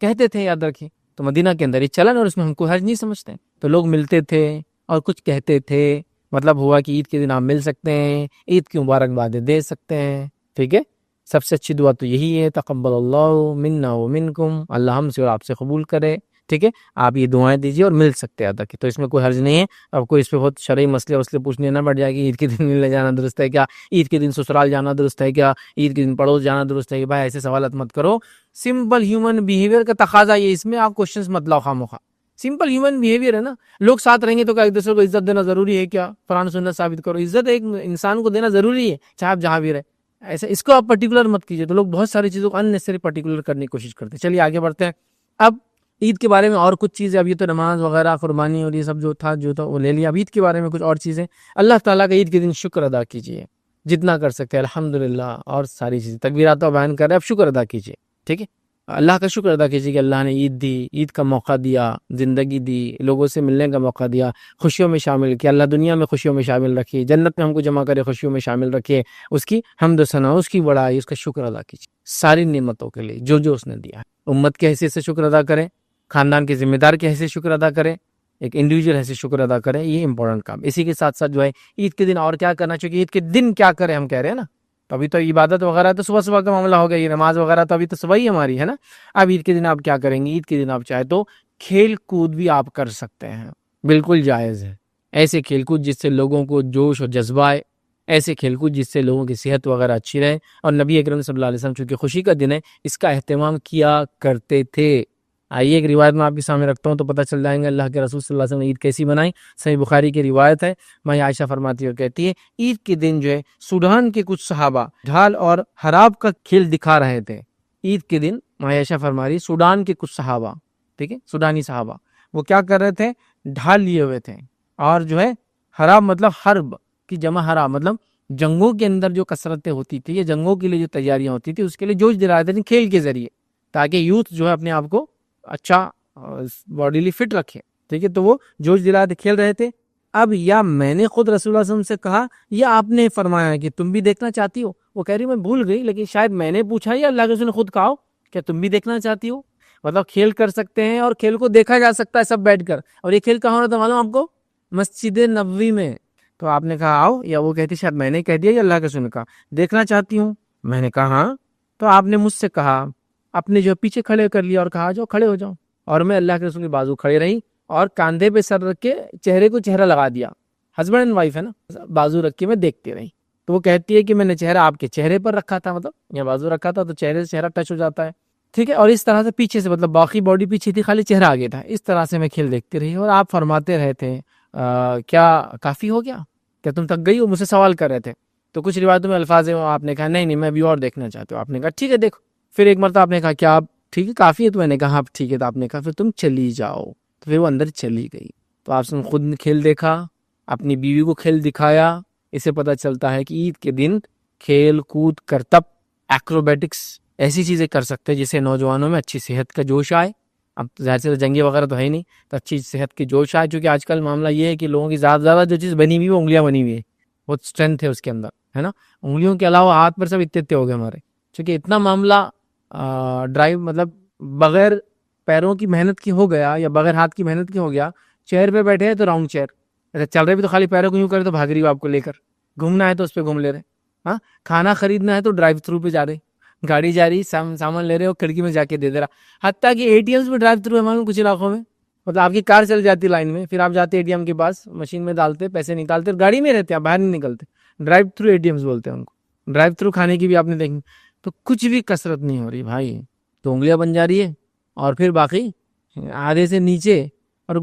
کہتے تھے، یاد رکھیں۔ تو مدینہ کے اندر یہ چلن، اور اس میں ہم کو حرج نہیں سمجھتے، تو لوگ ملتے تھے اور کچھ کہتے تھے، مطلب ہوا کہ عید کے دن آپ مل سکتے ہیں، عید کی مبارکبادیں دے سکتے ہیں، ٹھیک ہے۔ سب سے اچھی دعا تو یہی ہے، تقبل اللہ منا ومنکم، اللہ ہم سے اور آپ سے قبول کرے۔ ٹھیک ہے. آپ یہ دعائیں دیجیے اور مل سکتے ہیں ادا کی، تو اس میں کوئی حرج نہیں ہے. اب کوئی اس پہ بہت شرعی مسئلے پوچھنے نہ پڑ جائے گی، عید کے دن ملنے جانا درست ہے کیا، عید کے دن سسرال جانا درست ہے کیا، عید کے دن پڑوس جانا درست ہے کہ بھائی ایسے سوالات مت کرو. سمپل ہیومن بیہیویئر کا تقاضا یہ، اس میں آپ کوشچنز مت لاؤ خواہ. سمپل ہیومن بیہیویئر ہے نا، لوگ ساتھ رہیں گے تو کیا ایک دوسرے کو عزت دینا ضروری ہے کیا؟ قرآن سنت ثابت کرو، عزت ایک انسان کو دینا ضروری ہے چاہے آپ جہاں بھی رہے. ایسا اس کو آپ پرٹیکولر مت کیجیے. تو لوگ بہت ساری چیزوں کو اننیسری پرٹیکولر کرنے کی کوشش کرتے ہیں. چلیے آگے بڑھتے ہیں. اب عید کے بارے میں اور کچھ چیزیں، اب یہ تو نماز وغیرہ قربانی اور یہ سب جو تھا وہ لے لیا. اب عید کے بارے میں کچھ اور چیزیں. اللہ تعالیٰ کا عید کے دن شکر ادا کیجیے جتنا کر سکتے ہیں، الحمدللہ اور ساری چیزیں تکبیرات و بیان کر رہے ہیں، اب شکر ادا کیجیے. ٹھیک ہے، اللہ کا شکر ادا کیجیے کہ اللہ نے عید دی، عید کا موقع دیا، زندگی دی، لوگوں سے ملنے کا موقع دیا، خوشیوں میں شامل کیا. اللہ دنیا میں خوشیوں میں شامل رکھیے، جنت میں ہم کو جمع کرے، خوشیوں میں شامل رکھیے. اس کی حمد و ثنا، اس کی بڑائی، اس کا شکر ادا کیجیے ساری نعمتوں کے لیے جو اس نے دیا ہے. امت کے حیثیت سے شکر ادا کریں، خاندان کے ذمہ دار کے حیثیت سے شکر ادا کریں، ایک انڈیویجول حیثیت سے شکر ادا کریں. یہ امپورٹنٹ کام. اسی کے ساتھ ساتھ جو ہے عید کے دن اور کیا کرنا چاہیے، عید کے دن کیا کریں ہم کہہ رہے ہیں نا. تو ابھی تو عبادت وغیرہ تو صبح کا معاملہ ہو گیا، یہ نماز وغیرہ تو ابھی تو صبح ہی ہماری ہے نا. اب عید کے دن آپ کیا کریں گے؟ عید کے دن آپ چاہے تو کھیل کود بھی آپ کر سکتے ہیں، بالکل جائز ہے. ایسے کھیل کود جس سے لوگوں کو جوش اور جذبہ آئے، ایسے کھیل کود جس سے لوگوں کی صحت وغیرہ اچھی رہے. اور نبی اکرم صلی اللہ علیہ وسلم چونکہ خوشی کا دن ہے، اس کا اہتمام کیا کرتے تھے. آئیے ایک روایت میں آپ کے سامنے رکھتا ہوں تو پتہ چل جائیں گے اللہ کے رسول صلی اللہ علیہ وسلم نے عید کیسی بنائی. صحیح بخاری کی روایت ہے، میں عائشہ فرماتی اور کہتی ہے عید کے دن جو ہے سوڈان کے کچھ صحابہ ڈھال اور حراب کا کھیل دکھا رہے تھے. عید کے دن عائشہ فرما رہی سوڈان کے کچھ صحابہ، ٹھیک ہے، سوڈانی صحابہ، وہ کیا کر رہے تھے؟ ڈھال لیے ہوئے تھے اور جو ہے حراب مطلب حرب کی جمع، حراب مطلب جنگوں کے اندر جو کثرتیں ہوتی تھی یا جنگوں کے لیے جو تیاریاں ہوتی تھی اس کے لیے جوش دلا رہے تھے کھیل کے ذریعے، تاکہ یوتھ جو ہے اپنے آپ کو اچھا باڈیلی فٹ رکھے. ٹھیک ہے، تو وہ جوش دلا کے کھیل رہے تھے. اب یا میں نے خود رسول اللہ صلی اللہ علیہ وسلم سے کہا یا آپ نے فرمایا کہ تم بھی دیکھنا چاہتی ہو. وہ کہہ رہی میں بھول گئی، لیکن شاید میں نے پوچھا یا اللہ کے رسول نے خود کہا کہ تم بھی دیکھنا چاہتی ہو. مطلب کھیل کر سکتے ہیں اور کھیل کو دیکھا جا سکتا ہے سب بیٹھ کر. اور یہ کھیل کہاں ہوتا معلوم آپ کو؟ مسجد نبوی میں. تو آپ نے کہا آؤ، یا وہ کہتی شاید میں نے کہہ دیا یا اللہ کے رسول نے کہا دیکھنا چاہتی ہوں. میں نے کہا ہاں. تو آپ نے مجھ سے کہا، اپنے جو پیچھے کھڑے کر لیا اور کہا جاؤ کھڑے ہو جاؤ. اور میں اللہ کے رسول کے بازو کھڑی رہی اور کاندھے پہ سر رکھ کے چہرے کو چہرہ لگا دیا. ہسبینڈ اینڈ وائف ہے نا، بازو رکھ کے میں دیکھتی رہی. تو وہ کہتی ہے کہ میں نے چہرہ آپ کے چہرے پر رکھا تھا، مطلب یا بازو رکھا تھا تو چہرے سے چہرہ ٹچ ہو جاتا ہے. ٹھیک ہے، اور اس طرح سے پیچھے سے مطلب باقی باڈی پیچھے تھی، خالی چہرہ آگے تھا. اس طرح سے میں کھیل دیکھتی رہی اور آپ فرماتے رہے تھے کیا کافی ہو گیا، کیا تم تک گئی ہو؟ مجھ سے سوال کر رہے تھے. تو کچھ روایتوں میں الفاظ ہیں، آپ نے کہا نہیں میں بھی اور دیکھنا چاہتا ہوں. آپ نے کہا ٹھیک ہے دیکھو. پھر ایک مرتبہ آپ نے کہا کیا آپ ٹھیک ہے کافی ہے؟ تو میں نے کہا ٹھیک ہے. تو آپ نے کہا پھر تم چلی جاؤ. تو پھر وہ اندر چلی گئی. تو آپ نے خود نے کھیل دیکھا، اپنی بیوی کو کھیل دکھایا. اسے پتہ چلتا ہے کہ عید کے دن کھیل کود کرتب ایکروبیٹکس ایسی چیزیں کر سکتے ہیں جس سے نوجوانوں میں اچھی صحت کا جوش آئے. اب ظاہر سے جنگی وغیرہ تو ہے نہیں، تو اچھی صحت کی جوش آئے. چونکہ آج کل معاملہ یہ ہے کہ لوگوں کی زیادہ جو چیز بنی ہوئی وہ انگلیاں بنی ہوئی ہے، بہت اسٹرینتھ ہے اس کے اندر، ہے نا. انگلیوں کے علاوہ ہاتھ پر سب اتنے ہو گئے ہمارے. چونکہ اتنا معاملہ ڈرائیو مطلب بغیر پیروں کی محنت کی ہو گیا یا بغیر ہاتھ کی محنت کی ہو گیا. چیئر پہ بیٹھے ہیں تو راؤنڈ چیئر، اچھا چل رہے بھی تو خالی پیروں کو یوں کرے تو بھاگ رہی ہو آپ کو لے کر. گھومنا ہے تو اس پہ گھوم لے رہے. ہاں، کھانا خریدنا ہے تو ڈرائیو تھرو پہ جا رہے، گاڑی جا رہی سامان لے رہے ہو کھڑکی میں جا کے دے دے رہا. حتیٰ کہ اے ٹی ایمز میں ڈرائیو تھرو ہے ہمارے کچھ علاقوں میں. مطلب آپ کی کار چل جاتی لائن میں، پھر آپ جاتے اے ٹی ایم کے پاس، مشین میں ڈالتے پیسے نکالتے، گاڑی میں رہتے ہیں، باہر نہیں نکلتے. Drive through A T Ms بولتے ہیں ان کو. ڈرائیو تھرو کھانے کی بھی آپ نے دیکھی. تو کچھ بھی کسرت نہیں ہو رہی بھائی. تو انگلیاں بن جا رہی ہے اور پھر باقی آدھے سے نیچے اور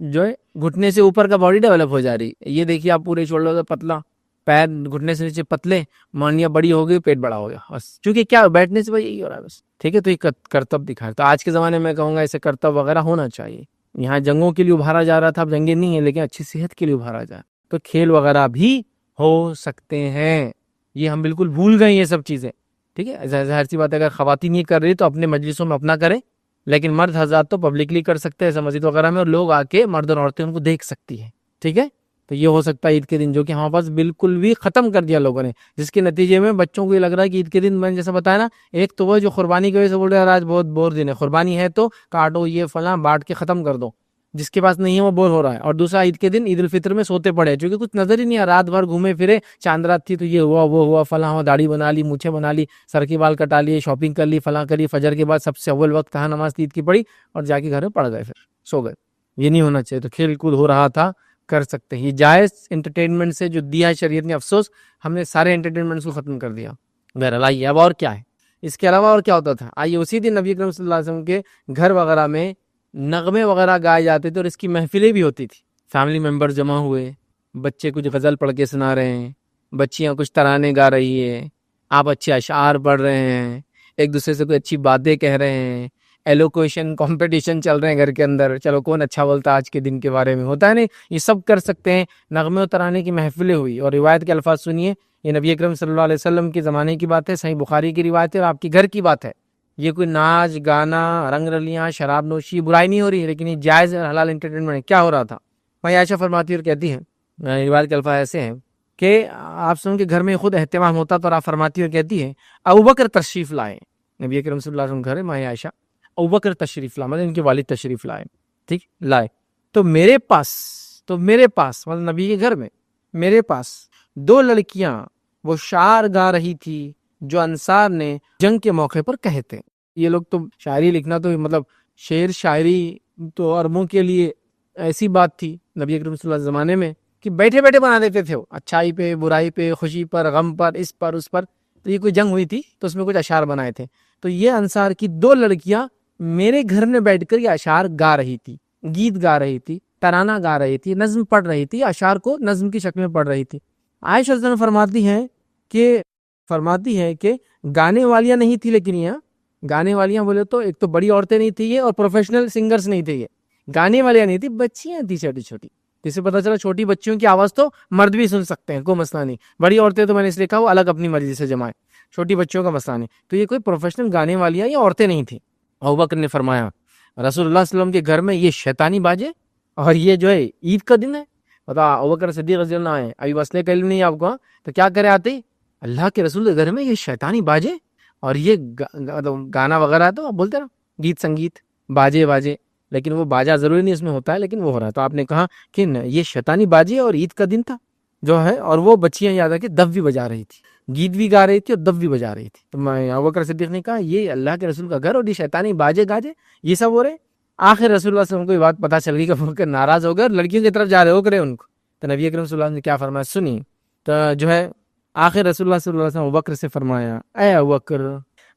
جو ہے گھٹنے سے اوپر کا باڈی ڈیولپ ہو جا رہی. یہ دیکھیے آپ پورے شولڈر پتلا، پیر گھٹنے سے نیچے پتلے، مانیاں بڑی ہو گئی، پیٹ بڑا ہو گیا بس. چونکہ کیا بیٹھنے سے یہی ہو رہا ہے بس. ٹھیک ہے، تو یہ کرتب دکھا ہے. تو آج کے زمانے میں کہوں گا ایسے کرتب وغیرہ ہونا چاہیے. یہاں جنگوں کے لیے ابھارا جا رہا تھا، اب جنگیں نہیں ہیں لیکن اچھی صحت کے لیے ابھارا جا رہا. تو کھیل وغیرہ بھی ہو سکتے ہیں. یہ ہم بالکل بھول گئے یہ سب چیزیں. ٹھیک ہے، ظاہر سی بات ہے اگر خواتین یہ کر رہی تو اپنے مجلسوں میں اپنا کریں، لیکن مرد حضرات تو پبلکلی کر سکتے ہیں ایسا مسجد وغیرہ میں، اور لوگ آ کے مرد اور عورتیں ان کو دیکھ سکتی ہیں. ٹھیک ہے، تو یہ ہو سکتا ہے عید کے دن، جو کہ ہمارے پاس بالکل بھی ختم کر دیا لوگوں نے، جس کے نتیجے میں بچوں کو یہ لگ رہا ہے کہ عید کے دن میں نے جیسا بتایا نا، ایک تو وہ جو قربانی کی وجہ سے بول رہے ہیں آج بہت بور دن ہے، قربانی ہے تو کاٹو یہ فلاں بانٹ کے ختم کر دو. جس کے پاس نہیں ہے وہ بور ہو رہا ہے. اور دوسرا عید کے دن عید الفطر میں سوتے پڑے چونکہ کچھ نظر ہی نہیں آ, رات بھر گھومے پھرے, چاند رات تھی تو یہ ہوا وہ ہوا, فلاں ہوا, داڑھی بنا لی, مونچھیں بنا لی, سر کے بال کٹا لیے, شاپنگ کر لی, فلاں کری, فجر کے بعد سب سے اول وقت کہاں نماز عید کی پڑھی اور جا کے گھر میں پڑ گئے, پھر سو گئے. یہ نہیں ہونا چاہیے. تو کھیل کود ہو رہا تھا, کر سکتے ہیں, یہ جائز انٹرٹینمنٹ سے جو دیا ہے شریعت نے. افسوس ہم نے سارے انٹرٹینمنٹ کو ختم کر دیا. بہرحال آئیے اب اور کیا ہے اس کے علاوہ اور کیا ہوتا تھا. آئیے اسی دن نبی اکرم صلی اللہ علیہ وسلم کے گھر وغیرہ میں نغمے وغیرہ گائے جاتے تھے اور اس کی محفلیں بھی ہوتی تھی. فیملی ممبر جمع ہوئے, بچے کچھ غزل پڑھ کے سنا رہے ہیں, بچیاں کچھ ترانے گا رہی ہے, آپ اچھے اشعار پڑھ رہے ہیں, ایک دوسرے سے کوئی اچھی باتیں کہہ رہے ہیں, ایلوکویشن کمپٹیشن چل رہے ہیں گھر کے اندر, چلو کون اچھا بولتا آج کے دن کے بارے میں, ہوتا ہے نہیں, یہ سب کر سکتے ہیں. نغمے و ترانے کی محفلیں ہوئی اور روایت کے الفاظ سنیے. یہ نبی اکرم صلی اللہ علیہ وسلم کے زمانے کی بات ہے, صحیح بخاری کی روایت ہے اور آپ کے گھر کی بات ہے. یہ کوئی ناچ گانا, رنگ رلیاں, شراب نوشی, برائی نہیں ہو رہی ہے, لیکن یہ جائز اور حلال انٹرٹینمنٹ ہے. کیا ہو رہا تھا؟ میں عائشہ فرماتی ہے اور کہتی ہیں, روایت کے الفاظ ایسے ہیں کہ آپ سن کے گھر میں خود اہتمام ہوتا تو آپ فرماتی اور کہتی ہے ابوبکر تشریف لائے. نبی اکرم صلی اللہ علیہ وسلم گھر ہے, میں عائشہ ابوبکر تشریف لائے, مطلب ان کے والد تشریف لائے, ٹھیک لائے. تو میرے پاس مطلب نبی کے گھر میں میرے پاس 2 لڑکیاں وہ شعر گا رہی تھی جو انصار نے جنگ کے موقع پر کہے تھے. یہ لوگ تو شاعری لکھنا تو مطلب شعر شاعری تو عربوں کے لیے ایسی بات تھی نبی اکرم صلی اللہ علیہ وسلم زمانے میں کہ بیٹھے بیٹھے بنا دیتے تھے, وہ اچھائی پہ, برائی پہ, خوشی پر, غم پر, اس پر اس پر. تو یہ کوئی جنگ ہوئی تھی تو اس میں کچھ اشعار بنائے تھے. تو یہ انصار کی 2 لڑکیاں میرے گھر میں بیٹھ کر یہ اشعار گا رہی تھی, گیت گا رہی تھی, ترانہ گا رہی تھی, نظم پڑھ رہی تھی, اشعار کو نظم کی شکل میں پڑھ رہی تھی. عائشہ رضی اللہ عنہا فرماتی ہے کہ گانے والیاں نہیں تھی, لیکن یہاں گانے والیاں بولے تو ایک تو بڑی عورتیں نہیں تھی یہ اور پروفیشنل سنگرز نہیں تھے. یہ گانے والیاں نہیں تھی, بچیاں تھی چھوٹی چھوٹی. جسے پتا چلا چھوٹی بچیوں کی آواز تو مرد بھی سن سکتے ہیں, کوئی مسئلہ نہیں. بڑی عورتیں تو میں نے اس لیے کہا وہ الگ اپنی مرضی سے جمائیں, چھوٹی بچیوں کا مسئلہ نہیں. تو یہ کوئی پروفیشنل گانے والیاں یا عورتیں نہیں تھیں. ابوبکر نے فرمایا رسول اللہ صلی اللہ علیہ وسلم کے گھر میں یہ شیطانی باجے اور یہ جو ہے عید کا دن ہے. بتا ابوبکر صدیق رضی اللہ عنہ ابھی مسئلے کا علم نہیں آپ کو, تو کیا کرے آتے ہی اللہ کے رسول کے گھر میں یہ شیطانی باجے اور یہ گانا وغیرہ, تو آپ بولتے نا گیت سنگیت باجے, لیکن وہ باجا ضروری نہیں اس میں ہوتا ہے, لیکن وہ ہو رہا ہے. تو آپ نے کہا کہ یہ شیطانی باجے اور عید کا دن تھا جو ہے, اور وہ بچیاں یاد ہے کہ دف بھی بجا رہی تھی, گیت بھی گا رہی تھی اور دف بھی بجا رہی تھی. تو میں ابوبکر صدیق نے کہا یہ اللہ کے رسول کا گھر اور یہ شیطانی باجے گاجے یہ سب ہو رہے. آخر رسول اللہ صلی اللہ علیہ وسلم کو یہ بات پتہ چل گئی کہ ابوبکر ناراض ہو گئے اور لڑکیوں کی طرف جا رہے ہو کرے ان کو. تو نبی اکرم صلی اللہ علیہ وسلم نے کیا فرمایا سنی. تو جو ہے آخر رسول اللہ صلی اللہ علیہ وسلم ابوبکر سے فرمایا اے ابوبکر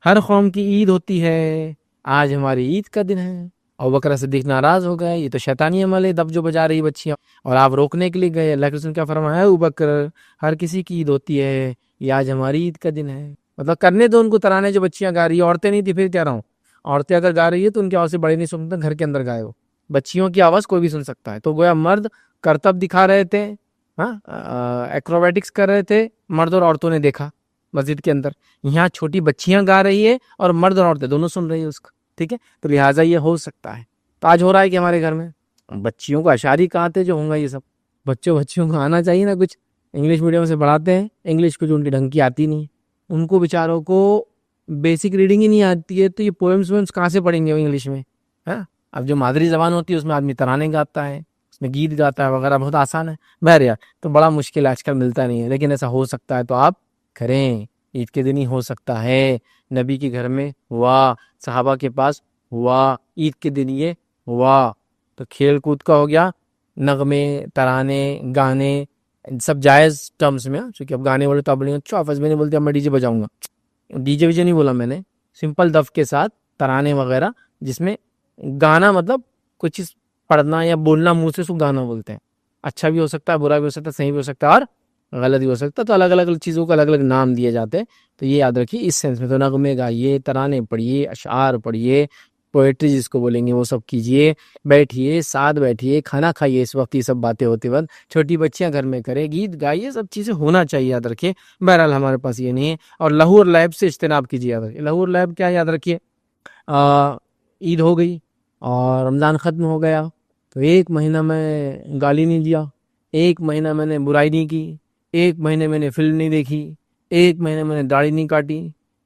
ہر قوم کی عید ہوتی ہے, آج ہماری عید کا دن ہے. ابوبکر صدیق ناراض ہو گئے, یہ تو شیطانی عمل ہے دف جو بجا رہی بچیاں, اور آپ روکنے کے لیے گئے. اللہ کے رسول نے کیا فرمایا ابوبکر ہر کسی کی عید ہوتی ہے, یہ آج ہماری عید کا دن ہے. مطلب کرنے دو ان کو ترانے جو بچیاں گا رہی ہیں, عورتیں نہیں تھی. پھر کہہ رہا ہوں عورتیں اگر گا رہی ہے تو ان کی آواز سے بڑے نہیں سنتے, گھر کے اندر گائے, وہ بچیوں کی آواز کوئی بھی سن سکتا ہے. تو گویا مرد کرتب دکھا رہے تھے, ایکروبیٹکس کر رہے تھے, مرد اور عورتوں نے دیکھا مسجد کے اندر. یہاں چھوٹی بچیاں گا رہی ہے اور مرد اور عورتیں دونوں سن رہی ہے اس کو, ٹھیک ہے. تو لہٰذا یہ ہو سکتا ہے. تو آج ہو رہا ہے کہ ہمارے گھر میں بچیوں کو اشعاری کہاں تھے جو ہوں گا, یہ سب بچیوں کو آنا چاہیے نا. کچھ انگلش میڈیم سے پڑھاتے ہیں, انگلش کچھ ان کی ڈھنگ کی آتی نہیں, ان کو بیچاروں کو بیسک ریڈنگ ہی نہیں آتی ہے. تو یہ پوئمس کہاں سے پڑھیں گے وہ انگلش میں. اب جو مادری زبان ہوتی ہے اس میں آدمی ترانے گاتا ہے, اس میں گیت گاتا ہے وغیرہ, بہت آسان ہے. بہر یار تو بڑا مشکل آج کل ملتا نہیں ہے, لیکن ایسا ہو سکتا ہے تو آپ کریں. عید کے دن ہی ہو سکتا ہے. نبی کے گھر میں ہوا, صحابہ کے پاس ہوا, عید کے دن یہ ہوا. تو کھیل کود کا ہو گیا, نغمے ترانے گانے سب جائز ٹرمز میں. چونکہ اب گانے والے تو اب نہیں, چوفز میں نہیں بولتے اب میں ڈی جے بجاؤں گا, ڈی جے ویجے نہیں بولا میں نے, سمپل دف کے ساتھ ترانے وغیرہ, جس میں گانا مطلب کوئی چیز پڑھنا یا بولنا منہ سے, اس کو گانا بولتے ہیں. اچھا بھی ہو سکتا ہے, برا بھی ہو سکتا ہے, صحیح بھی ہو سکتا ہے اور غلط بھی ہو سکتا ہے. تو الگ الگ چیزوں کو الگ الگ نام دیے جاتے ہیں. تو یہ یاد رکھیے اس سینس میں. تو نغمے گائیے, ترانے پڑھیے, اشعار پڑھیے, پوئٹری جس کو بولیں گے وہ سب کیجیے, بیٹھیے ساتھ بیٹھیے, کھانا کھائیے. اس وقت یہ سب باتیں ہوتی وقت چھوٹی بچیاں گھر میں کرے, گیت گائیے, سب چیزیں ہونا چاہیے, یاد رکھیے. بہرحال ہمارے پاس یہ نہیں ہے. اور لہو اور لعب سے اجتناب کیجیے, یاد رکھیے. لہو اور لعب کیا یاد رکھیے, عید ہو گئی اور رمضان ختم ہو گیا, تو 1 مہینہ میں گالی نہیں دیا, 1 مہینہ میں نے برائی نہیں کی, 1 مہینے میں نے فلم نہیں دیکھی, 1 مہینے میں نے داڑھی نہیں کاٹی,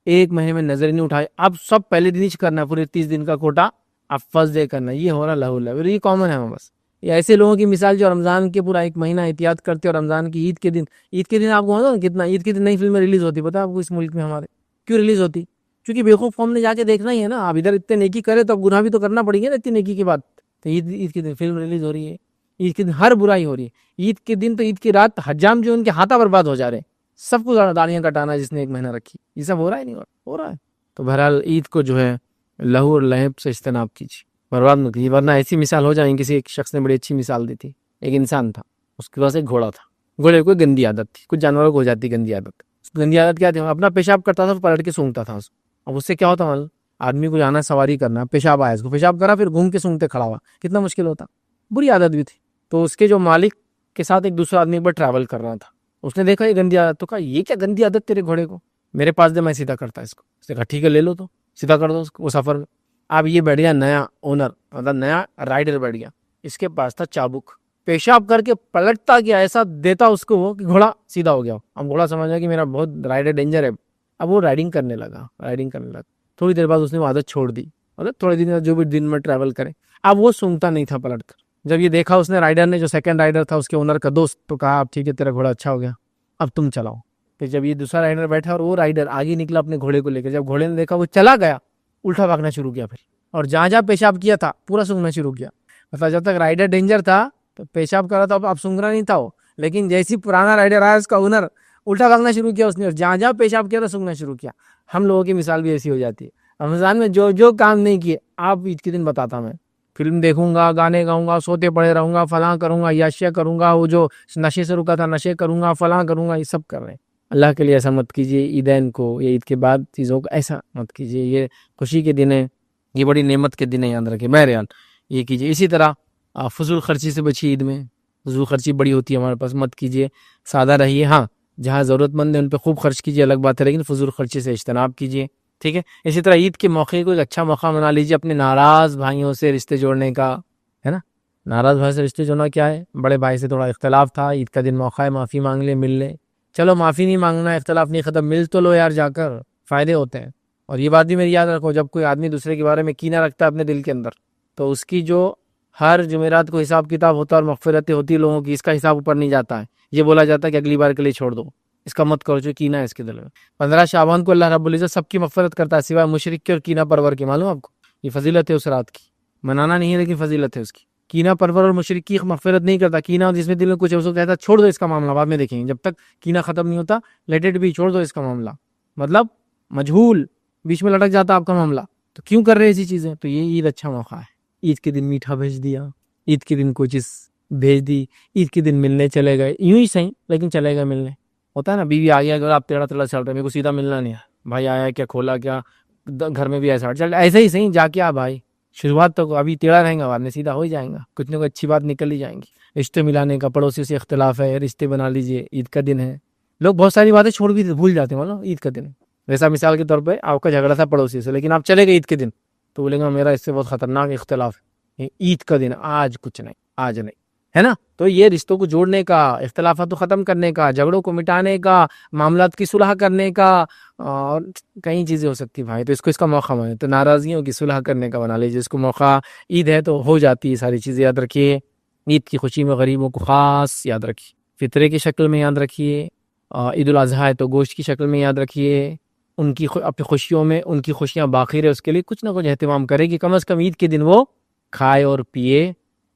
1 مہینے میں نظر نہیں اٹھائی. اب سب پہلے دن ہی کرنا ہے, پورے 30 دن کا کوٹا اب فرسٹ ڈے کرنا، یہ ہو رہا لہو لہو، یہ کامن ہے بس. یہ ایسے لوگوں کی مثال جو رمضان کے پورا ایک مہینہ احتیاط کرتے اور رمضان کی عید کے دن آپ کو معلوم ہے کتنا عید کے دن نئی فلمیں ریلیز ہوتی، پتہ ہے آپ کو اس ملک میں ہمارے کیوں ریلیز ہوتی؟ کیونکہ بیوقوف قوم نے جا کے دیکھنا ہی ہے نا. آپ ادھر اتنے نیکی کرے تو اب گناہ بھی تو کرنا پڑیں گے نا اتنی نیکی کے بعد. تو عید کے دن فلم ریلیز ہو رہی ہے، عید کے دن ہر برائی ہو رہی ہے. عید کے دن تو عید کی رات حجام جو ان کے ہاتھا برباد ہو جا رہے ہیں، سب کو داڑیاں کٹانا جس نے ایک مہینہ رکھی، یہ سب ہو رہا ہے نہیں ہو رہا ہے. تو بہرحال عید کو جو ہے لہو اور لہب سے اجتناب کیجیے، برباد مت کیجیے، ورنہ ایسی مثال ہو جائیں. کسی ایک شخص نے بڑی اچھی مثال دی تھی. ایک انسان تھا، اس کے پاس ایک گھوڑا تھا. گھوڑے کو گندی عادت تھی، کچھ جانوروں کو ہو جاتی گندی عادت. گندی عادت کیا تھی؟ اپنا پیشاب کرتا تھا، پلٹ کے سونگتا تھا. اب اس سے کیا ہوتا معلوم؟ آدمی کو جانا سواری کرنا، پیشاب آیا، اس کو پیشاب کرا، پھر گھوم کے سونگتے کھڑا ہوا، کتنا مشکل ہوتا. بری عادت بھی تھی. تو اس کے جو مالک کے ساتھ ایک دوسرا آدمی پر ٹریول کر رہا تھا، اس نے دیکھا یہ گندی عادت، تو کہا یہ کیا گندی عادت تیرے گھوڑے کو، میرے پاس دے، میں سیدھا کرتا اس کو. اس نے کہا ٹھیک ہے لے لو، تو سیدھا کر دو اس کو. وہ سفر میں اب یہ بیٹھ گیا نیا اونر، مطلب نیا رائڈر بیٹھ گیا. اس کے پاس تھا چابک، پیشاب کر کے پلٹتا گیا، ایسا دیتا اس کو وہ کہ گھوڑا سیدھا ہو گیا. اب گھوڑا سمجھ گیا کہ میرا بہت رائڈر ڈینجر ہے. اب وہ رائڈنگ کرنے لگا. تھوڑی دیر بعد اس نے وہ عادت چھوڑ دی، مطلب تھوڑے دن جو بھی دن میں ٹریول کرے. اب وہ سونگتا نہیں تھا پلٹ کر. جب یہ دیکھا اس نے رائڈر نے، جو سیکنڈ رائڈر تھا اس کے اونر کا دوست، تو کہا اب ٹھیک ہے تیرا گھوڑا اچھا ہو گیا، اب تم چلاؤ. پھر جب یہ دوسرا رائڈر بیٹھا اور وہ رائڈر آگے نکلا اپنے گھوڑے کو لے کے، جب گھوڑے نے دیکھا وہ چلا گیا، الٹا بھاگنا شروع کیا پھر، اور جہاں جہاں پیشاب کیا تھا پورا سونگنا شروع کیا. مطلب جب تک رائڈر ڈینجر تھا تو پیشاب کر رہا تھا، اب سونگنا نہیں تھا وہ. لیکن جیسی پرانا رائڈر آیا اس کا اونر، الٹا بھاگنا شروع کیا اس نے، اور جہاں جہاں پیشاب کیا تھا سونگنا شروع کیا. ہم لوگوں کی مثال بھی ایسی ہو جاتی ہے. رمضان میں جو کام نہیں کیے آپ عید کے دن بتاتا میں، فلم دیکھوں گا، گانے گاؤں گا، سوتے پڑے رہوں گا، فلاں کروں گا، عیاشیاں کروں گا، وہ جو نشے سے رکا تھا نشے کروں گا، فلاں کروں گا، یہ سب کر رہے ہیں. اللہ کے لیے ایسا مت کیجیے. عیدین کو یا عید کے بعد چیزوں کو ایسا مت کیجیے. یہ خوشی کے دن ہے، یہ بڑی نعمت کے دن ہے، یاد رکھیں. بہرحال یہ کیجیے. اسی طرح فضول خرچی سے بچیے. عید میں فضول خرچی بڑی ہوتی ہے ہمارے پاس، مت کیجیے. سادہ رہیے. ہاں جہاں ضرورت مند ہے ان پہ خوب خرچ کیجیے، الگ بات ہے، لیکن فضول خرچی سے اجتناب کیجیے. ٹھیک ہے. اسی طرح عید کے موقع کو ایک اچھا موقع بنا لیجیے اپنے ناراض بھائیوں سے رشتے جوڑنے کا، ہے نا. ناراض بھائی سے رشتے جوڑنا کیا ہے؟ بڑے بھائی سے تھوڑا اختلاف تھا، عید کا دن موقع ہے، معافی مانگ لے، مل لے. چلو معافی نہیں مانگنا، اختلاف نہیں ختم، مل تو لو یار، جا کر فائدے ہوتے ہیں. اور یہ بات بھی میری یاد رکھو، جب کوئی آدمی دوسرے کے بارے میں کینہ رکھتا ہے اپنے دل کے اندر، تو اس کی جو ہر جمعرات کو حساب کتاب ہوتا ہے اور مغفرتیں ہوتی لوگوں کی، اس کا حساب اوپر نہیں جاتا ہے. یہ بولا جاتا ہے کہ اگلی بار کے لیے چھوڑ دو، اس کا مت کرو جو کینہ ہے اس کے دل میں. 15 شعبان کو اللہ رب العزت سب کی مغفرت کرتا ہے سوائے مشرک کے اور کینہ پرور کے. معلوم آپ کو یہ فضیلت ہے اس رات کی، منانا نہیں ہے لیکن فضیلت ہے اس کی. کینہ پرور اور مشرک کی مغفرت نہیں کرتا. کینہ جس میں دل میں کچھ ہے اس کو کہتا ہے چھوڑ دو اس کا معاملہ، بعد میں دیکھیں گے، جب تک کینہ ختم نہیں ہوتا لیٹ اٹ بی، چھوڑ دو اس کا معاملہ. مطلب مجہول، بیچ میں لٹک جاتا آپ کا معاملہ، تو کیوں کر رہے ایسی چیزیں. تو یہ عید اچھا موقع ہے. عید کے دن میٹھا بھیج دیا، عید کے دن کوئی چیز بھیج دی، عید کے دن ملنے چلے گئے، یوں ہی صحیح لیکن چلے گئے ملنے. ہوتا ہے نا، بیوی آ گیا اگر آپ ٹیڑھا ٹیڑھا چل رہے، میرے کو سیدھا ملنا نہیں ہے، بھائی آیا کیا، کھولا کیا، گھر میں بھی ایسا چل ایسے ہی صحیح جا کے آ بھائی. شروعات تو ابھی ٹیڑھا رہیں گا، بعد میں سیدھا ہو ہی جائیں گا، کچھ نہ کچھ اچھی بات نکل ہی جائیں گی. رشتے ملانے کا، پڑوسی سے اختلاف ہے، رشتے بنا لیجئے، عید کا دن ہے. لوگ بہت ساری باتیں چھوڑ بھی بھول جاتے ہیں، عید کا دن. ویسا مثال کے طور پہ آپ کا جھگڑا تھا پڑوسی سے، لیکن آپ چلے گئے عید کے دن، تو بولے گا میرا اس سے بہت خطرناک اختلاف ہے. عید کا دن، آج کچھ نہیں، آج نہیں، ہے نا. تو یہ رشتوں کو جوڑنے کا، اختلافات کو ختم کرنے کا، جھگڑوں کو مٹانے کا، معاملات کی صلح کرنے کا، اور کئی چیزیں ہو سکتی بھائی. تو اس کا موقع بنے، تو ناراضگیوں کی صلح کرنے کا بنا لیجیے اس کو موقع. عید ہے تو ہو جاتی ہے ساری چیزیں، یاد رکھیے. عید کی خوشی میں غریبوں کو خاص یاد رکھیے، فطرے کی شکل میں یاد رکھیے. عید الاضحیٰ ہے تو گوشت کی شکل میں یاد رکھیے. ان کی اپنی خوشیوں میں، ان کی خوشیاں باقی رہے اس کے لیے کچھ نہ کچھ اہتمام کرے کہ کم از کم عید کے دن وہ کھائے اور پیے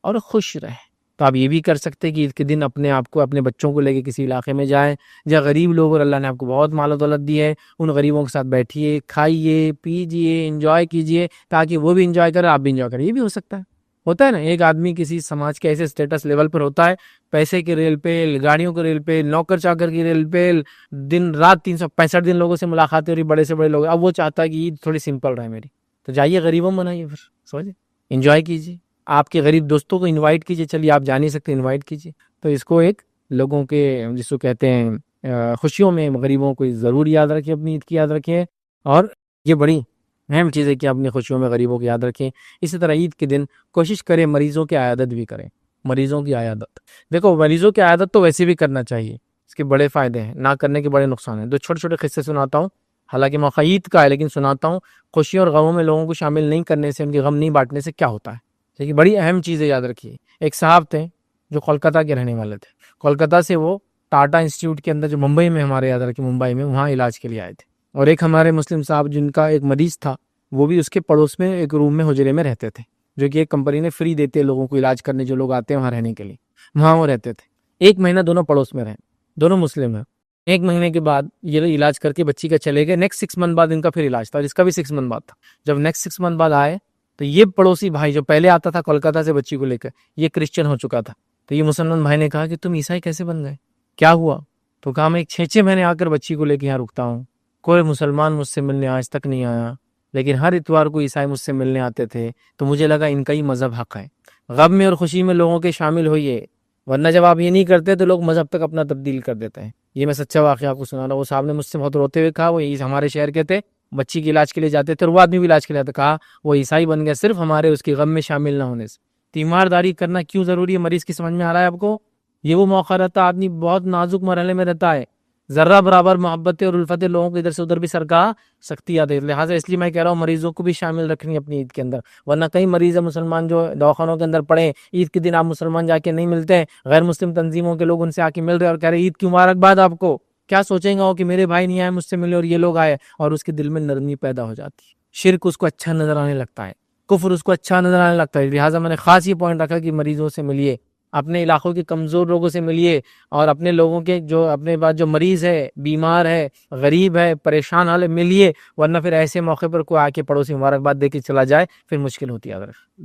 اور خوش رہے. تو آپ یہ بھی کر سکتے کہ عید کے دن اپنے آپ کو، اپنے بچوں کو لے کے کسی علاقے میں جائیں جہاں غریب لوگ، اور اللہ نے آپ کو بہت مال و دولت دی ہے، ان غریبوں کے ساتھ بیٹھیے، کھائیے، پیجیے، انجوائے کیجیے، تاکہ وہ بھی انجوائے کریں، آپ بھی انجوائے کریں. یہ بھی ہو سکتا ہے. ہوتا ہے نا، ایک آدمی کسی سماج کے ایسے سٹیٹس لیول پر ہوتا ہے، پیسے کے ریل پیل، گاڑیوں کے ریل پیل، نوکر چاکر کی ریل پیل، دن رات 365 دن لوگوں سے ملاقاتیں ہو رہی، بڑے سے بڑے لوگ. اب وہ چاہتا ہے کہ عید تھوڑی سمپل رہے میری، تو جائیے غریبوں میں منائیے، پھر سمجھے، انجوائے کیجیے. آپ کے غریب دوستوں کو انوائٹ کیجیے، چلیے آپ جا نہیں سکتے انوائٹ کیجیے. تو اس کو ایک لوگوں کے جس کو کہتے ہیں خوشیوں میں غریبوں کو ضرور یاد رکھیں، اپنی عید کی یاد رکھیں. اور یہ بڑی اہم چیز ہے کہ اپنی خوشیوں میں غریبوں کی یاد رکھیں. اسی طرح عید کے دن کوشش کریں مریضوں کی عیادت بھی کریں. مریضوں کی عیادت، دیکھو مریضوں کی عیادت تو ویسے بھی کرنا چاہیے، اس کے بڑے فائدے ہیں، نہ کرنے کے بڑے نقصان ہیں. دو چھوٹے چھوٹے قصے سناتا ہوں. حالانکہ موقع عید کا ہے، لیکن سناتا ہوں خوشی اور غموں میں لوگوں کو شامل نہیں کرنے سے، ان کی غم نہیں بانٹنے سے کیا ہوتا ہے۔ لیکن بڑی اہم چیز ہے، یاد رکھیے۔ ایک صاحب تھے جو کولکتہ کے رہنے والے تھے، کولکتہ سے وہ ٹاٹا انسٹیٹیوٹ کے اندر جو ممبئی میں، ہمارے یاد رکھیے ممبئی میں، وہاں علاج کے لیے آئے تھے۔ اور ایک ہمارے مسلم صاحب جن کا ایک مریض تھا، وہ بھی اس کے پڑوس میں ایک روم میں حجرے میں رہتے تھے، جو کہ ایک کمپنی نے فری دیتے ہیں لوگوں کو علاج کرنے، جو لوگ آتے ہیں وہاں رہنے کے لیے، وہاں وہ رہتے تھے۔ ایک مہینہ دونوں پڑوس میں رہے، دونوں مسلم ہیں۔ ایک مہینے کے بعد یہ لوگ علاج کر کے بچی کا چلے گئے۔ نیکسٹ 6 منتھ بعد ان کا پھر علاج تھا، اور اس کا بھی 6 منتھ بعد تھا۔ جب نیکسٹ 6 منتھ بعد آئے تو یہ پڑوسی بھائی جو پہلے آتا تھا کولکتہ سے بچی کو لے کر، یہ کرسچن ہو چکا تھا۔ تو یہ مسلمان بھائی نے کہا کہ تم عیسائی کیسے بن گئے، کیا ہوا؟ تو کہا میں 6 مہینے آ کر بچی کو لے کے یہاں رکتا ہوں، کوئی مسلمان مجھ سے ملنے آج تک نہیں آیا، لیکن ہر اتوار کو عیسائی مجھ سے ملنے آتے تھے، تو مجھے لگا ان کا ہی مذہب حق ہے۔ غم میں اور خوشی میں لوگوں کے شامل ہوئیے، ورنہ جب آپ یہ نہیں کرتے تو لوگ مذہب تک اپنا تبدیل کر دیتے ہیں۔ یہ میں سچا واقعہ آپ کو سنا رہا ہوں۔ وہ صاحب نے مجھ سے بہت روتے ہوئے کہا، وہ ہمارے شہر کے تھے، بچی کے علاج کے لیے جاتے تھے، اور وہ آدمی بھی علاج کے لیے آتا، کہا وہ عیسائی بن گیا صرف ہمارے اس کی غم میں شامل نہ ہونے سے۔ تیمارداری کرنا کیوں ضروری ہے، مریض کی سمجھ میں آ رہا ہے آپ کو؟ یہ وہ موقع رہتا ہے، آدمی بہت نازک مرحلے میں رہتا ہے، ذرہ برابر محبت اور الفت لوگوں کو ادھر سے ادھر بھی سرکا سکتی آتی ہے۔ لہٰذا اس لیے میں کہہ رہا ہوں مریضوں کو بھی شامل رکھنی ہے اپنی عید کے اندر، ورنہ کئی مریض ہیں مسلمان جو دواخانوں کے اندر پڑے، عید کے دن آپ مسلمان جا کے نہیں ملتے ہیں، غیر مسلم تنظیموں کے لوگ ان سے آ کے مل رہے اور کہہ رہے عید کی مبارکباد آپ کو۔ کیا سوچیں گا وہ کہ میرے بھائی نہیں آئے مجھ سے ملے اور یہ لوگ آئے، اور اس کے دل میں نرمی پیدا ہو جاتی ہے، شرک اس کو اچھا نظر آنے لگتا ہے، کفر اس کو اچھا نظر آنے لگتا ہے۔ لہٰذا میں نے خاص یہ پوائنٹ رکھا کہ مریضوں سے ملیے، اپنے علاقوں کے کمزور لوگوں سے ملیے، اور اپنے لوگوں کے جو اپنے بعد جو مریض ہے، بیمار ہے، غریب ہے، پریشان حال ہے، ملیے، ورنہ پھر ایسے موقع پر کوئی آ کے پڑوسی مبارکباد دے کے چلا جائے پھر مشکل ہوتی ہے۔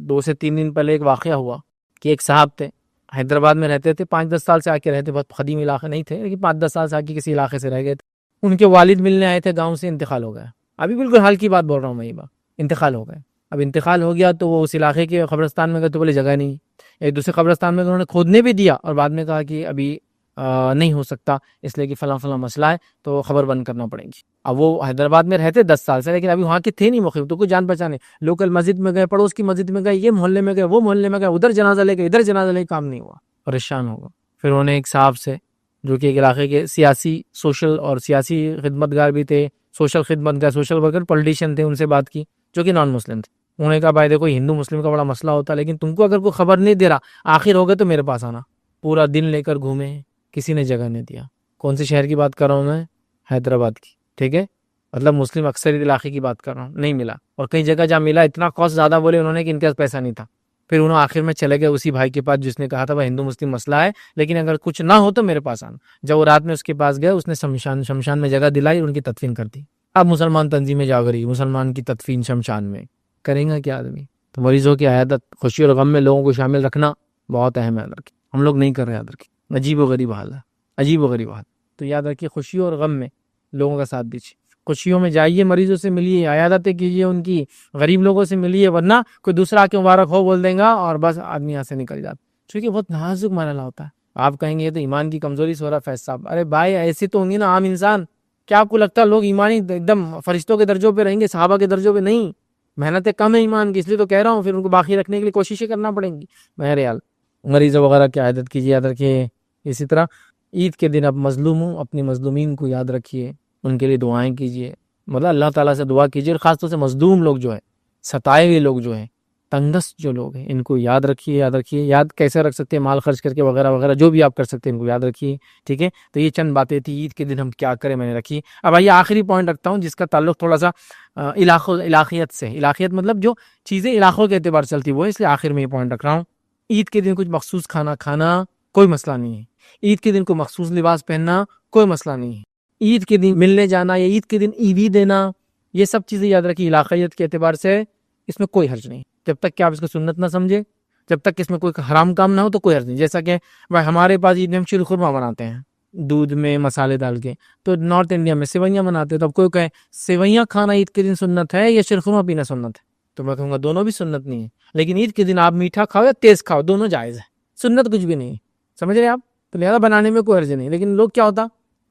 2 سے 3 دن پہلے ایک واقعہ ہوا کہ ایک صاحب تھے، حیدرآباد میں رہتے تھے، 5-10 سال سے آ کے رہتے، بہت قدیم علاقے نہیں تھے لیکن 5-10 سال سے آ کے کسی علاقے سے رہ گئے تھے۔ ان کے والد ملنے آئے تھے گاؤں سے، انتقال ہو گیا، ابھی بالکل حال کی بات بول رہا ہوں میں، یہ بات انتقال ہو گئے۔ اب انتقال ہو گیا تو وہ اس علاقے کے قبرستان میں گئے تو بولے جگہ نہیں، ایک دوسرے قبرستان میں انہوں نے کھودنے بھی دیا، اور بعد میں کہا کہ ابھی نہیں ہو سکتا، اس لیے کہ فلاں فلاں مسئلہ ہے تو خبر بند کرنا پڑے گی۔ اب وہ حیدرآباد میں رہتے 10 سال سے، لیکن ابھی وہاں کے تھے نہیں مخیم، تو کوئی جان پہچانے، لوکل مسجد میں گئے، پڑوس کی مسجد میں گئے، یہ محلے میں گئے، وہ محلے میں گئے، ادھر جنازہ لے گئے، ادھر جنازہ لے، کام نہیں ہوا، پریشان ہوگا۔ پھر انہوں نے ایک صاحب سے جو کہ ایک علاقے کے سیاسی سوشل اور سیاسی خدمتگار بھی تھے، سوشل خدمتگار، سوشل ورکر، پولیٹیشین تھے، ان سے بات کی جو کہ نان مسلم تھے۔ انہوں نے کہا بھائی دیکھو ہندو مسلم کا بڑا مسئلہ ہوتا ہے، لیکن تم کو اگر کوئی خبر نہیں دے رہا، آخر ہو گئے تو میرے پاس آنا۔ پورا دن لے کر گھومے، کسی نے جگہ نہیں دیا۔ کون سے شہر کی بات کر رہا ہوں میں؟ حیدرآباد کی، ٹھیک ہے، مطلب مسلم اکثریت علاقے کی بات کر رہا ہوں، نہیں ملا، اور کئی جگہ جہاں ملا اتنا کاسٹ زیادہ بولے انہوں نے کہ ان کے پاس پیسہ نہیں تھا۔ پھر انہوں آخر میں چلے گئے اسی بھائی کے پاس جس نے کہا تھا وہ ہندو مسلم مسئلہ ہے، لیکن اگر کچھ نہ ہو تو میرے پاس آنا۔ جب وہ رات میں اس کے پاس گئے، اس نے شمشان میں جگہ دلائی اور ان کی تدفین کر دی۔ اب مسلمان تنظیمیں جاگ رہی، مسلمان کی تدفین شمشان میں کریں گا کیا آدمی؟ تو مریضوں کی عیادت، خوشی اور غم میں لوگوں کو شامل رکھنا بہت اہم ہے، ہم لوگ نہیں کر رہے، یاد رکھیں، عجیب و غریب حال ہے، عجیب و غریب حال۔ تو یاد رکھیے خوشی اور غم میں لوگوں کا ساتھ دیجیے، خوشیوں میں جائیے، مریضوں سے ملیے، عیادتیں کیجیے ان کی، غریب لوگوں سے ملیے، ورنہ کوئی دوسرا آ کے مبارک ہو بول دیں گا اور بس آدمی یہاں سے نکل جاتا، کیونکہ بہت نازک مرحلہ ہوتا ہے۔ آپ کہیں گے یہ تو ایمان کی کمزوری سے ہو رہا ہے فیض صاحب، ارے بھائی ایسے تو ہوں گے نا عام انسان، کیا آپ کو لگتا ہے لوگ ایمانی ایک دم فرشتوں کے درجوں پہ رہیں گے، صحابہ کے درجوں پہ نہیں؟ محنتیں کم ہے ایمان کی، اس لیے تو کہہ رہا ہوں، پھر ان کو باقی رکھنے کے لیے کوششیں کرنا پڑیں گی۔ بہرحال مریضوں وغیرہ کی عیادت کیجیے، یاد رکھیے۔ اسی طرح عید کے دن اب مظلوم ہوں، اپنی مظلومین کو یاد رکھیے، ان کے لیے دعائیں کیجیے، مطلب اللہ تعالیٰ سے دعا کیجیے، اور خاص طور سے مظلوم لوگ جو ہیں، ستائے ہوئے لوگ جو ہیں، تنگس جو لوگ ہیں، ان کو یاد رکھیے، یاد رکھیے۔ یاد کیسے رکھ سکتے ہیں؟ مال خرچ کر کے وغیرہ وغیرہ، جو بھی آپ کر سکتے ہیں ان کو یاد رکھیے، ٹھیک ہے۔ تو یہ چند باتیں تھی عید کے دن ہم کیا کریں، میں نے رکھی۔ اب آئیے آخری پوائنٹ رکھتا ہوں جس کا تعلق تھوڑا سا علاقیت سے، علاقیت مطلب جو چیزیں علاقوں کے اعتبار سے چلتی وہ ہے، اس لیے آخر میں یہ پوائنٹ رکھ رہا ہوں۔ عید کے دن کچھ مخصوص کھانا کھانا کوئی مسئلہ نہیں ہے، عید کے دن کو مخصوص لباس پہننا کوئی مسئلہ نہیں ہے، عید کے دن ملنے جانا یا عید کے دن عیدی دینا، یہ سب چیزیں یاد رکھیے علاقیت کے اعتبار سے اس میں کوئی حرج نہیں، جب تک کہ آپ اس کو سنت نہ سمجھے، جب تک کہ اس میں کوئی حرام کام نہ ہو تو کوئی حرج نہیں۔ جیسا کہ ہمارے پاس عید میں ہم شیر خورما بناتے ہیں دودھ میں مسالے ڈال کے، تو نارتھ انڈیا میں سیویاں بناتے ہیں، تو اب کوئی کہے سیویاں کھانا عید کے دن سنت ہے یا شیر خورما پینا سنت ہے، تو میں کہوں گا دونوں بھی سنت نہیں ہے، لیکن عید کے دن آپ میٹھا کھاؤ یا تیز کھاؤ دونوں جائز ہے، سنت کچھ بھی نہیں ہے، سمجھ رہے آپ؟ تو لہٰذا بنانے میں کوئی حرج نہیں، لیکن لوگ کیا ہوتا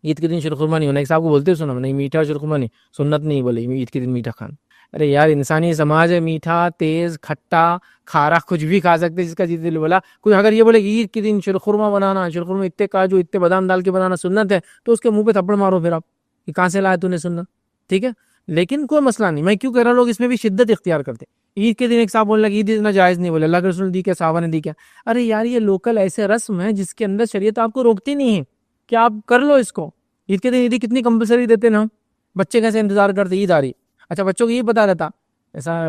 عید کے دن شیر خورما نہیں ہونا، ایک صاحب کو بولتے سنا نہیں میٹھا شیر خورما نہیں سنت نہیں، بولے عید کے دن میٹھا کھانا، ارے یار انسانی سماج ہے، میٹھا تیز کھٹا کھارا کچھ بھی کھا سکتے جس کا جس دل بولا۔ کوئی اگر یہ بولے کہ عید کے دن شیر خورما بنانا، شیر خورما اتنے کاجو اتنے بادام ڈال کے بنانا سنت ہے، تو اس کے منہ پہ تھپڑ مارو پھر آپ کہ کہاں سے لایا تو نے سنت، ٹھیک ہے. لیکن کوئی مسئلہ نہیں. میں کیوں کہہ رہا ہوں لوگ اس میں بھی شدت اختیار کرتے. عید کے دن ایک صاحب بولنے لگا عید اتنا جائز نہیں, بولے اللہ کے رسول نے دی کیا, صحابہ نے دی کیا. ارے یار یہ لوکل ایسے رسم ہے جس کے اندر شریعت آپ کو روکتی نہیں ہے کہ آپ کر لو اس کو. عید کے دن عیدی کتنی کمپلسری دیتے نا. بچے کیسے انتظار کرتے عید آ رہی. اچھا بچوں کو یہ پتا رہتا, ایسا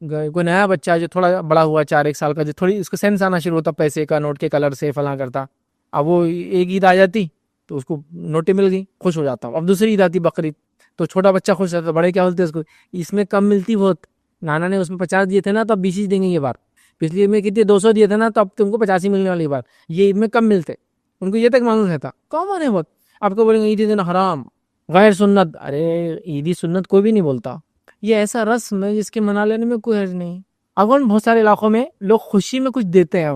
کوئی نیا بچہ جو تھوڑا بڑا ہوا 4-1 سال کا, جو تھوڑی اس کو سینس آنا شروع ہوتا پیسے کا, نوٹ کے کلر سے فلاں کرتا. اب وہ ایک عید آ جاتی تو اس کو نوٹیں مل گئی, خوش ہو جاتا. اب دوسری عید آتی بقرعید تو چھوٹا بچہ خوش رہتا. بڑے کیا بولتے اس کو, اس میں کم ملتی بہت, نانا نے اس میں 50 دیے تھے نا تو اب 20 دیں گے یہ بار. پچھلی عید میں کتنے 200 دیے تھے نا تو اب تم کو 85 ملنے والی بار. یہ عید میں کم ملتے, ان کو یہ تک معلوم رہتا. کامن ہے بہت. آپ کو بولیں گے عید دن حرام, غیر سنت. ارے عیدی سنت کوئی بھی نہیں بولتا. یہ ایسا رسم ہے جس کے منا لینے میں کوئی حرج نہیں. اگر بہت سارے علاقوں میں لوگ خوشی میں کچھ دیتے ہیں.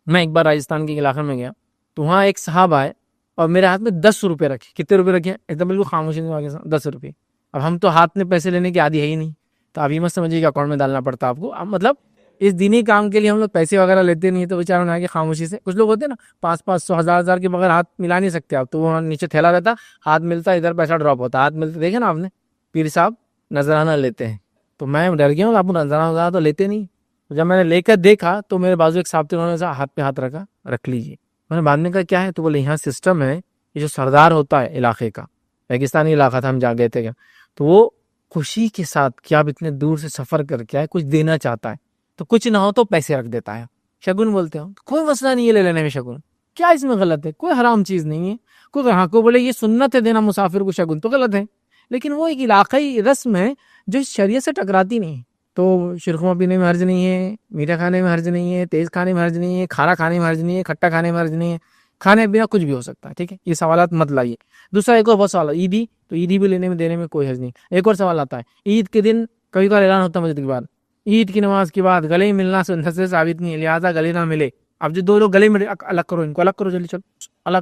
میں ایک بار راجستھان کے علاقے میں گیا تو وہاں ایک صاحب آئے اور میرے ہاتھ میں 10 روپے رکھے. کتنے روپے رکھے, ایک دم بالکل خاموشی میں, 10 روپے. اب ہم تو ہاتھ میں پیسے لینے کی عادی ہے ہی نہیں, تو اب یہ مت سمجھیے کہ اکاؤنٹ میں ڈالنا پڑتا آپ کو. اب مطلب اس دینی کام کے لیے ہم لوگ پیسے وغیرہ لیتے نہیں, تو بیچاروں نے آگے خاموشی سے, کچھ لوگ ہوتے ہیں نا 500 1000 کے بغیر ہاتھ ملا نہیں سکتے آپ, تو وہ نیچے تھیلا رہتا, ہاتھ ملتا ادھر پیسہ ڈراپ ہوتا, ہاتھ ملتا. دیکھے نا آپ نے پیر صاحب نذرانہ لیتے ہیں, تو میں ڈر گیا ہوں, آپ کو نذرانہ تو لیتے نہیں. جب میں نے لے کر دیکھا تو میرے بازو ایک صاحب تھے, انہوں نے ہاتھ پہ ہاتھ رکھا, رکھ لیجیے. میں نے بعد میں کہا کیا ہے, تو بولے یہاں سسٹم ہے, یہ جو سردار ہوتا ہے علاقے کا, ریگستانی علاقہ تھا ہم جا گئے تھے, تو وہ خوشی کے ساتھ کہ آپ اتنے دور سے سفر کر کے آئے, کچھ دینا چاہتا ہے تو کچھ نہ ہو تو پیسے رکھ دیتا ہے. شگن بولتے ہو, کوئی مسئلہ نہیں ہے لے لینے میں شگن, کیا اس میں غلط ہے, کوئی حرام چیز نہیں ہے. کوئی ہاں کو بولے یہ سنت ہے دینا مسافر کو شگن, تو غلط ہے, لیکن وہ ایک علاقائی رسم ہے جو شریعت سے ٹکراتی نہیں ہے. تو شرخما پینے میں حرج نہیں ہے, میٹھا کھانے میں حرج نہیں ہے, تیز کھانے میں حرج نہیں ہے, کھارا کھانے میں حرج نہیں ہے, کھٹا کھانے میں حرج نہیں ہے. کھانے پینا کچھ بھی ہو سکتا ہے, ٹھیک ہے. یہ سوالات مت لائیے. دوسرا ایک اور بہت سوال, عیدی, تو عیدی بھی لینے میں دینے میں کوئی حرج نہیں. ایک اور سوال آتا ہے, عید کے دن کبھی کبھار اعلان ہوتا ہے مسجد کے بعد, عید کی نماز کے بعد گلے ملنا سنت سے ثابت نہیں ہے, لہٰذا گلے نہ ملے. اب جو 2 لوگ گلے ملے, الگ کرو ان کو, الگ کرو جلدی, چلو الگ,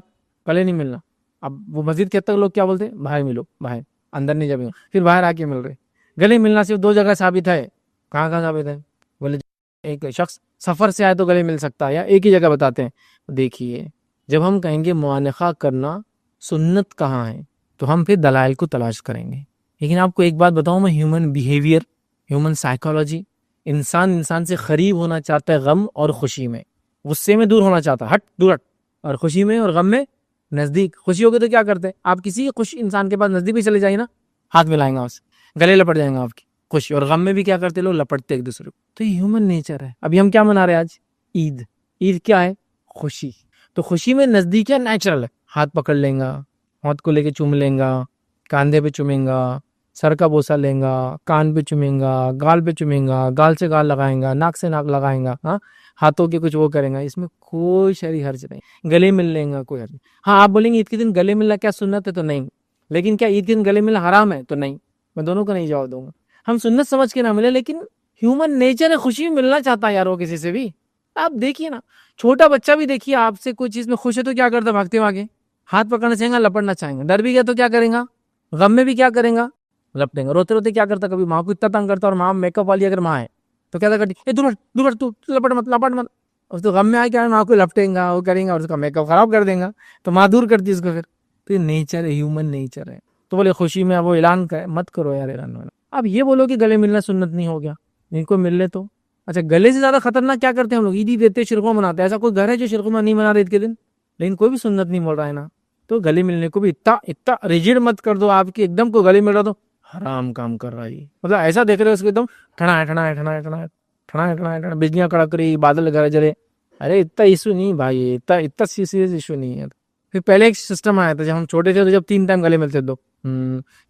گلے نہیں ملنا. اب وہ مسجد کے تک لوگ کیا بولتے ہیں, باہر ملو, باہر, اندر نہیں جائیں. پھر باہر آ کے مل رہے. گلے ملنا صرف 2 جگہ ثابت ہے. کہاں کہاں ثابت ہے, بولے ایک شخص سفر سے آئے تو گلے مل سکتا ہے, یا ایک ہی جگہ بتاتے ہیں. دیکھیے جب ہم کہیں گے معانقہ کرنا سنت کہاں ہے, تو ہم پھر دلائل کو تلاش کریں گے. لیکن آپ کو ایک بات بتاؤں میں, ہیومن بیہیویئر, ہیومن سائیکالوجی, انسان سے قریب ہونا چاہتا ہے غم اور خوشی میں, غصے میں دور ہونا چاہتا ہے, ہٹ دور ہٹ, اور خوشی میں اور غم میں نزدیک. خوشی ہوگی تو کیا کرتے ہیں, آپ کسی خوش انسان کے پاس نزدیک بھی چلے جائیں نا, ہاتھ ملائیں گا, اس گلے لپٹ جائیں گا آپ کی. خوشی اور غم میں بھی کیا کرتے لوگ, لپٹتے ایک دوسرے کو. تو یہ ہیومن نیچر ہے. ابھی ہم کیا منا رہے ہیں آج, عید. عید کیا ہے, خوشی. تو خوشی میں نزدیک ہے, نیچرل ہے. ہاتھ پکڑ لیں گا, ہاتھ کو لے کے چوم لیں گا, کاندھے پہ چومیں گا, سر کا بوسہ لیں گا, کان پہ چومیں گا, گال پہ چومیں گا, گال سے گال لگائیں گا, ناک سے ناک لگائیں گا, ہاں ہاتھوں کے کچھ وہ کریں گا. اس میں کوئی شرعی حرج نہیں. گلے مل لیں گا, کوئی حرج نہیں. ہاں آپ بولیں گے عید کے دن گلے ملنا کیا سنت ہے, تو نہیں. لیکن کیا عید کے دن گلے ملنا حرام ہے, تو نہیں. میں دونوں کا نہیں جواب دوں گا. ہم سنت سمجھ کے نہ ملے, لیکن ہیومن نیچر ہے, خوشی میں ملنا چاہتا ہے یار وہ کسی سے بھی. آپ دیکھیے نا, چھوٹا بچہ بھی دیکھیے آپ سے کوئی چیز میں خوش ہے تو کیا کرتا, بھاگتے بھاگے ہاتھ پکڑنا چاہیں گا, لپٹنا چاہیں گا. ڈر بھی گیا تو کیا کریں گا, غم میں بھی کیا کریں گا, لپٹیں گا. روتے روتے کیا کرتا, کبھی ماں کو اتنا تنگ کرتا, اور ماں میک اپ والی اگر ماں ہے تو کیا کرتی, دور تو لپٹ مت, لپٹ مت. اس تو غم میں آئے کیا ماں کو لپٹیں گا, وہ کریں گا, اور اس کا میک اپ خراب کر دیں گا, تو ماں دور کرتی اس کو. پھر تو یہ نیچر ہے, ہیومن نیچر ہے. تو بولے خوشی میں اب وہ اعلان کرے, مت کرو یار اعلان والا. اب یہ بولو کہ گلے ملنا سنت نہیں ہو گیا, ان کو مل لے تو اچھا. گلے سے زیادہ خطرناک کیا کرتے ہیں ہم لوگ, عیدی دیتے, شرخوں مناتے. ایسا کوئی گھر ہے جو شرخوں نہیں منا رہے عید کے دن, لیکن کوئی بھی سنت نہیں بول رہا ہے نا. تو گلے ملنے کو بھی اتنا ریجڈ مت کر دو آپ کی, ایک دم کو گلے مل رہا تو حرام کام کر رہا ہے. مطلب ایسا دیکھ رہے ہو اس کو ایک دم ٹھنا بجلیاں کڑک رہی, بادل گرج رہے. ارے اتنا ایشو نہیں بھائی, اتنا سیریس ایشو نہیں ہے. پھر پہلے ایک سسٹم آیا تھا جب ہم چھوٹے تھے, تو جب 3 ٹائم گلے ملتے دو,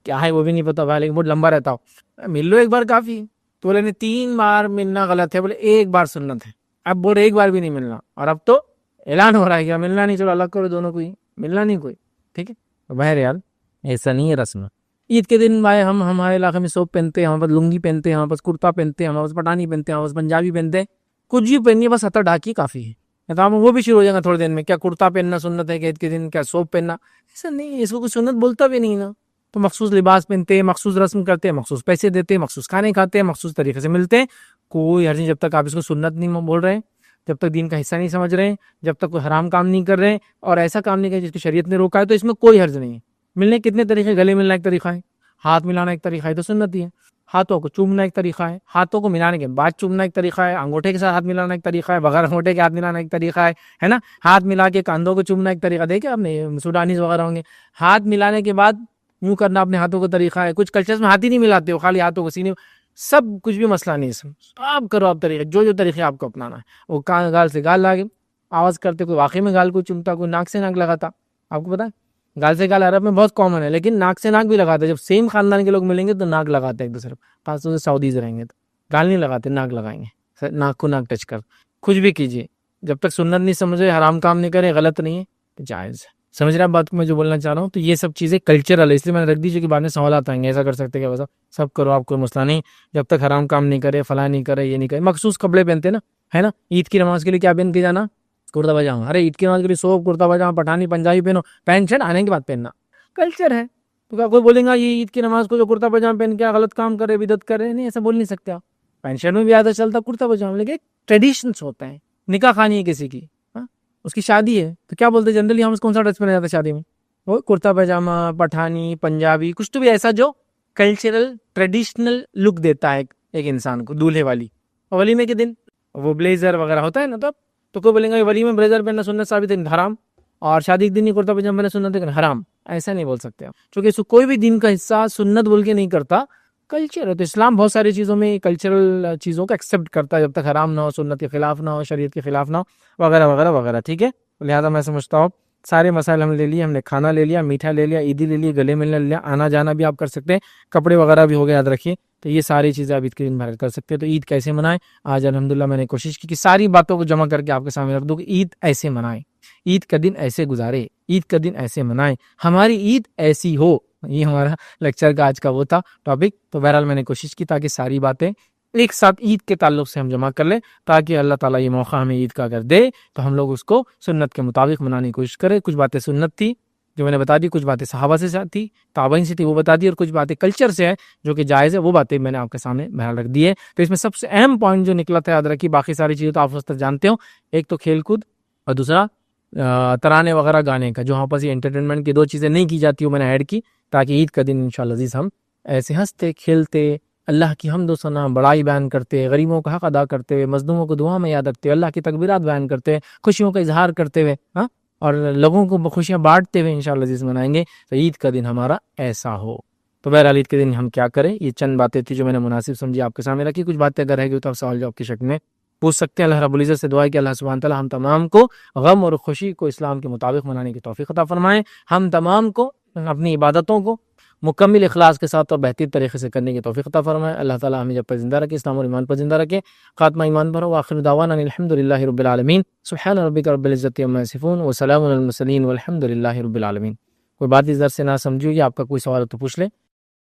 کیا ہے وہ بھی نہیں پتا بھائی, لیکن بہت لمبا رہتا ہو, مل لو ایک بار کافی. تو بولے نہیں 3 بار ملنا غلط ہے, بولے 1 بار سنت ہے. اب بول رہے 1 بار بھی نہیں ملنا, اور اب تو اعلان ہو رہا ہے کیا ملنا نہیں, چلو الگ کرو دونوں کو ہی, ملنا نہیں کوئی, ٹھیک ہے. بہرحال ایسا نہیں ہے رسم. عید کے دن بھائی ہم ہمارے علاقے میں سوپ پہنتے ہیں, ہمارے پاس لنگی پہنتے ہیں, ہمارے پاس کرتا پہنتے ہیں, ہمارے پاس پٹانی پہنتے ہیں, ہمارے پاس پنجابی پہنتے ہیں. کچھ بھی پہنیے, بس ہتھا ڈھاکی کافی ہے. تو آپ وہ بھی شروع ہو جائیں گا تھوڑے دن میں, کیا کرتا پہننا سنت ہے کہ عید کے دن, کیا سوپ پہننا, ایسا نہیں ہے. اس کو کوئی سنت بولتا بھی نہیں نا. تو مخصوص لباس پہنتے ہیں, مخصوص رسم کرتے ہیں, مخصوص پیسے دیتے ہیں, مخصوص کھانے کھاتے ہیں, مخصوص طریقے سے ملتے ہیں. کوئی حرج نہیں جب تک آپ اس کو سنت نہیں بول رہے ہیں, جب تک دین کا حصہ نہیں سمجھ رہے ہیں, جب تک کوئی حرام کام نہیں کر رہے ہیں, اور ایسا کام نہیں کر جس کی شریعت نے روکا ہے, تو اس میں کوئی حرج نہیں ہے. ملنے کتنے طریقے, گلے ملنا ایک طریقہ ہے, ہاتھ ملانا ایک طریقہ ہے تو سنت ہی ہے، ہاتھوں کو چومنا ایک طریقہ ہے، ہاتھوں کو ملانے کے بعد چومنا ایک طریقہ ہے، انگوٹھے کے ساتھ ہاتھ ملانا ایک طریقہ ہے، بغیر انگوٹھے کے ہاتھ ملانا ایک طریقہ ہے نا، ہاتھ ملا کے کاندھوں کو چومنا ایک طریقہ، دیکھیں آپ نے سوڈانیز وغیرہ ہوں گے، ہاتھ ملانے کے بعد یوں کرنا اپنے ہاتھوں کا طریقہ ہے، کچھ کلچرز میں ہاتھ ہی نہیں ملاتے ہو، خالی ہاتھوں کو سینے، سب کچھ بھی مسئلہ نہیں ہے، آپ کرو آپ طریقے، جو طریقے آپ کو اپنانا ہے، وہ گال سے گال لاگے آواز کرتے، کوئی واقعی میں گال کو چومتا، کوئی ناک سے ناک لگاتا، آپ کو پتا ہے گال سے گال عرب میں بہت کامن ہے، لیکن ناک سے ناک بھی لگاتے، جب سیم خاندان کے لوگ ملیں گے تو ناک لگاتے ایک دوسرے، خاص طور سے سعودیز رہیں گے تو گال نہیں لگاتے، ناک لگائیں گے، ناک کو ناک ٹچ کر، کچھ بھی کیجیے، جب تک سنت نہیں سمجھے، حرام کام نہیں کرے، غلط نہیں ہے تو جائز ہے، سمجھ رہے ہیں بات کو میں جو بولنا چاہ رہا ہوں؟ تو یہ سب چیزیں کلچرل ہے، اس لیے میں نے رکھ دی جو کہ بعد میں سوالات آئیں گے، ایسا کر سکتے کیا، سب کرو آپ کوئی مسئلہ نہیں، جب تک حرام کام نہیں کرے، فلاں نہیں کرے، یہ نہیں کرے، مخصوص کپڑے پہنتے نا، ہے نا، عید کی نماز کے لیے کیا پہن کے جانا، کرتا پاجامہ، ارے عید کی نماز کے لیے سوپ کرتا پاجامہ پٹھانی پنجابی پہنو، پینٹ شرٹ آنے کے بعد پہننا کلچر ہے، تو کیا کوئی بولیں گا یہ عید کی نماز کو جو کرتا پاجامہ پہن کے غلط کام کرے، بدعت کرے، نہیں، ایسا بول نہیں سکتے آپ، پینٹ شرٹ میں بھی آتا چلتا کرتا پاجامہ، لیکن ٹریڈیشنس ہوتے ہیں، نکاح خانی ہے کسی کی، اس کی شادی ہے تو کیا بولتے ہیں جنرلی ہم کون سا ڈریس پہنا جاتا ہے شادی میں، وہ کرتا پاجامہ پٹھانی پنجابی، کچھ تو بھی ایسا جو کلچرل ٹریڈیشنل لک دیتا ہے ایک انسان کو، دولہے والی، اور ولیمے کے دن وہ بلیزر وغیرہ ہوتا ہے نا، تو کوئی بولیں گا ولیمے بلیزر پہننا سنت ثابت ہے حرام، اور شادی کے دن ہی کرتا پاجامہ پہننا سنت ہے حرام، ایسا نہیں بول سکتے آپ، چونکہ اس کو کوئی بھی دین کا حصہ سنت بول کے نہیں کرتا، کلچر ہے، تو اسلام بہت ساری چیزوں میں کلچرل چیزوں کو ایکسیپٹ کرتا ہے، جب تک حرام نہ ہو، سنت کے خلاف نہ ہو، شریعت کے خلاف نہ ہو، وغیرہ وغیرہ وغیرہ، ٹھیک ہے، لہٰذا میں سمجھتا ہوں سارے مسائل ہم لے لیے، ہم نے کھانا لے لیا، میٹھا لے لیا، عیدی لے لی، گلے ملنا لے لیا، آنا جانا بھی آپ کر سکتے ہیں، کپڑے وغیرہ بھی ہو گئے، یاد رکھیے، تو یہ ساری چیزیں آپ عید کے دن بھر کر سکتے ہیں۔ تو عید کیسے منائیں، آج الحمدللہ میں نے کوشش کی کہ ساری باتوں کو جمع کر کے آپ کے سامنے رکھ دوں کہ عید ایسے منائیں، عید کا دن ایسے گزارے، عید کا دن ایسے منائیں، ہماری عید ایسی ہو، یہ ہمارا لیکچر کا آج کا وہ تھا ٹاپک۔ تو بہرحال میں نے کوشش کی تاکہ ساری باتیں ایک ساتھ عید کے تعلق سے ہم جمع کر لیں، تاکہ اللہ تعالیٰ یہ موقع ہمیں عید کا اگر دے تو ہم لوگ اس کو سنت کے مطابق منانے کی کوشش کریں۔ کچھ باتیں سنت تھی جو میں نے بتا دی، کچھ باتیں صحابہ سے تھی، تابعین سے تھی، وہ بتا دی، اور کچھ باتیں کلچر سے ہے جو کہ جائز ہے، وہ باتیں میں نے آپ کے سامنے بہرحال رکھ دی ہے۔ تو اس میں سب سے اہم پوائنٹ جو نکلا تھا، یاد رکھیے، باقی ساری چیزیں تو آپ اس طرح جانتے ہو، ایک تو کھیل کود اور دوسرا ترانے وغیرہ گانے کا، جو ہم آپس انٹرٹینمنٹ کی دو چیزیں نہیں کی جاتی وہ میں نے ایڈ کی، تاکہ عید کا دن انشاءاللہ عزیز ہم ایسے ہنستے کھیلتے، اللہ کی حمد و ثنا بڑائی بیان کرتے، غریبوں کا حق ادا کرتے ہوئے، مظلوموں کو دعا میں یاد رکھتے ہوئے، اللہ کی تکبیرات بیان کرتے ہوئے، خوشیوں کا اظہار کرتے ہوئے، اور لوگوں کو خوشیاں بانٹتے ہوئے انشاءاللہ عزیز منائیں گے، تو عید کا دن ہمارا ایسا ہو۔ تو بہرحال عید کے دن ہم کیا کریں، یہ چند باتیں تھی جو میں نے مناسب سمجھی آپ کے سامنے رکھی۔ کچھ باتیں اگر رہ گئی تو آپ سوال جواب کی شکل میں پوچھ سکتے ہیں۔ اللہ رب العزت سے دعا ہے کہ اللہ سبحانہ تعالیٰ ہم تمام کو غم اور خوشی کو اسلام کے مطابق منانے کی توفیق عطا فرمائیں، ہم تمام کو اپنی عبادتوں کو مکمل اخلاص کے ساتھ اور بہترین طریقے سے کرنے کی توفیق عطا فرمائے۔ اللہ تعالیٰ ہمیں جب پر زندہ رکھے، اسلام اور ایمان پر زندہ رکھے، خاتمہ ایمان پر ہو، آخر دعوانا الحمدللہ رب العالمین، سبحان ربک رب العزت عما یصفون وسلام علی المرسلین والحمدللہ رب العالمین۔ کوئی بات اس درس سے نہ سمجھی ہوگی، آپ کا کوئی سوال ہو تو پوچھ لیں۔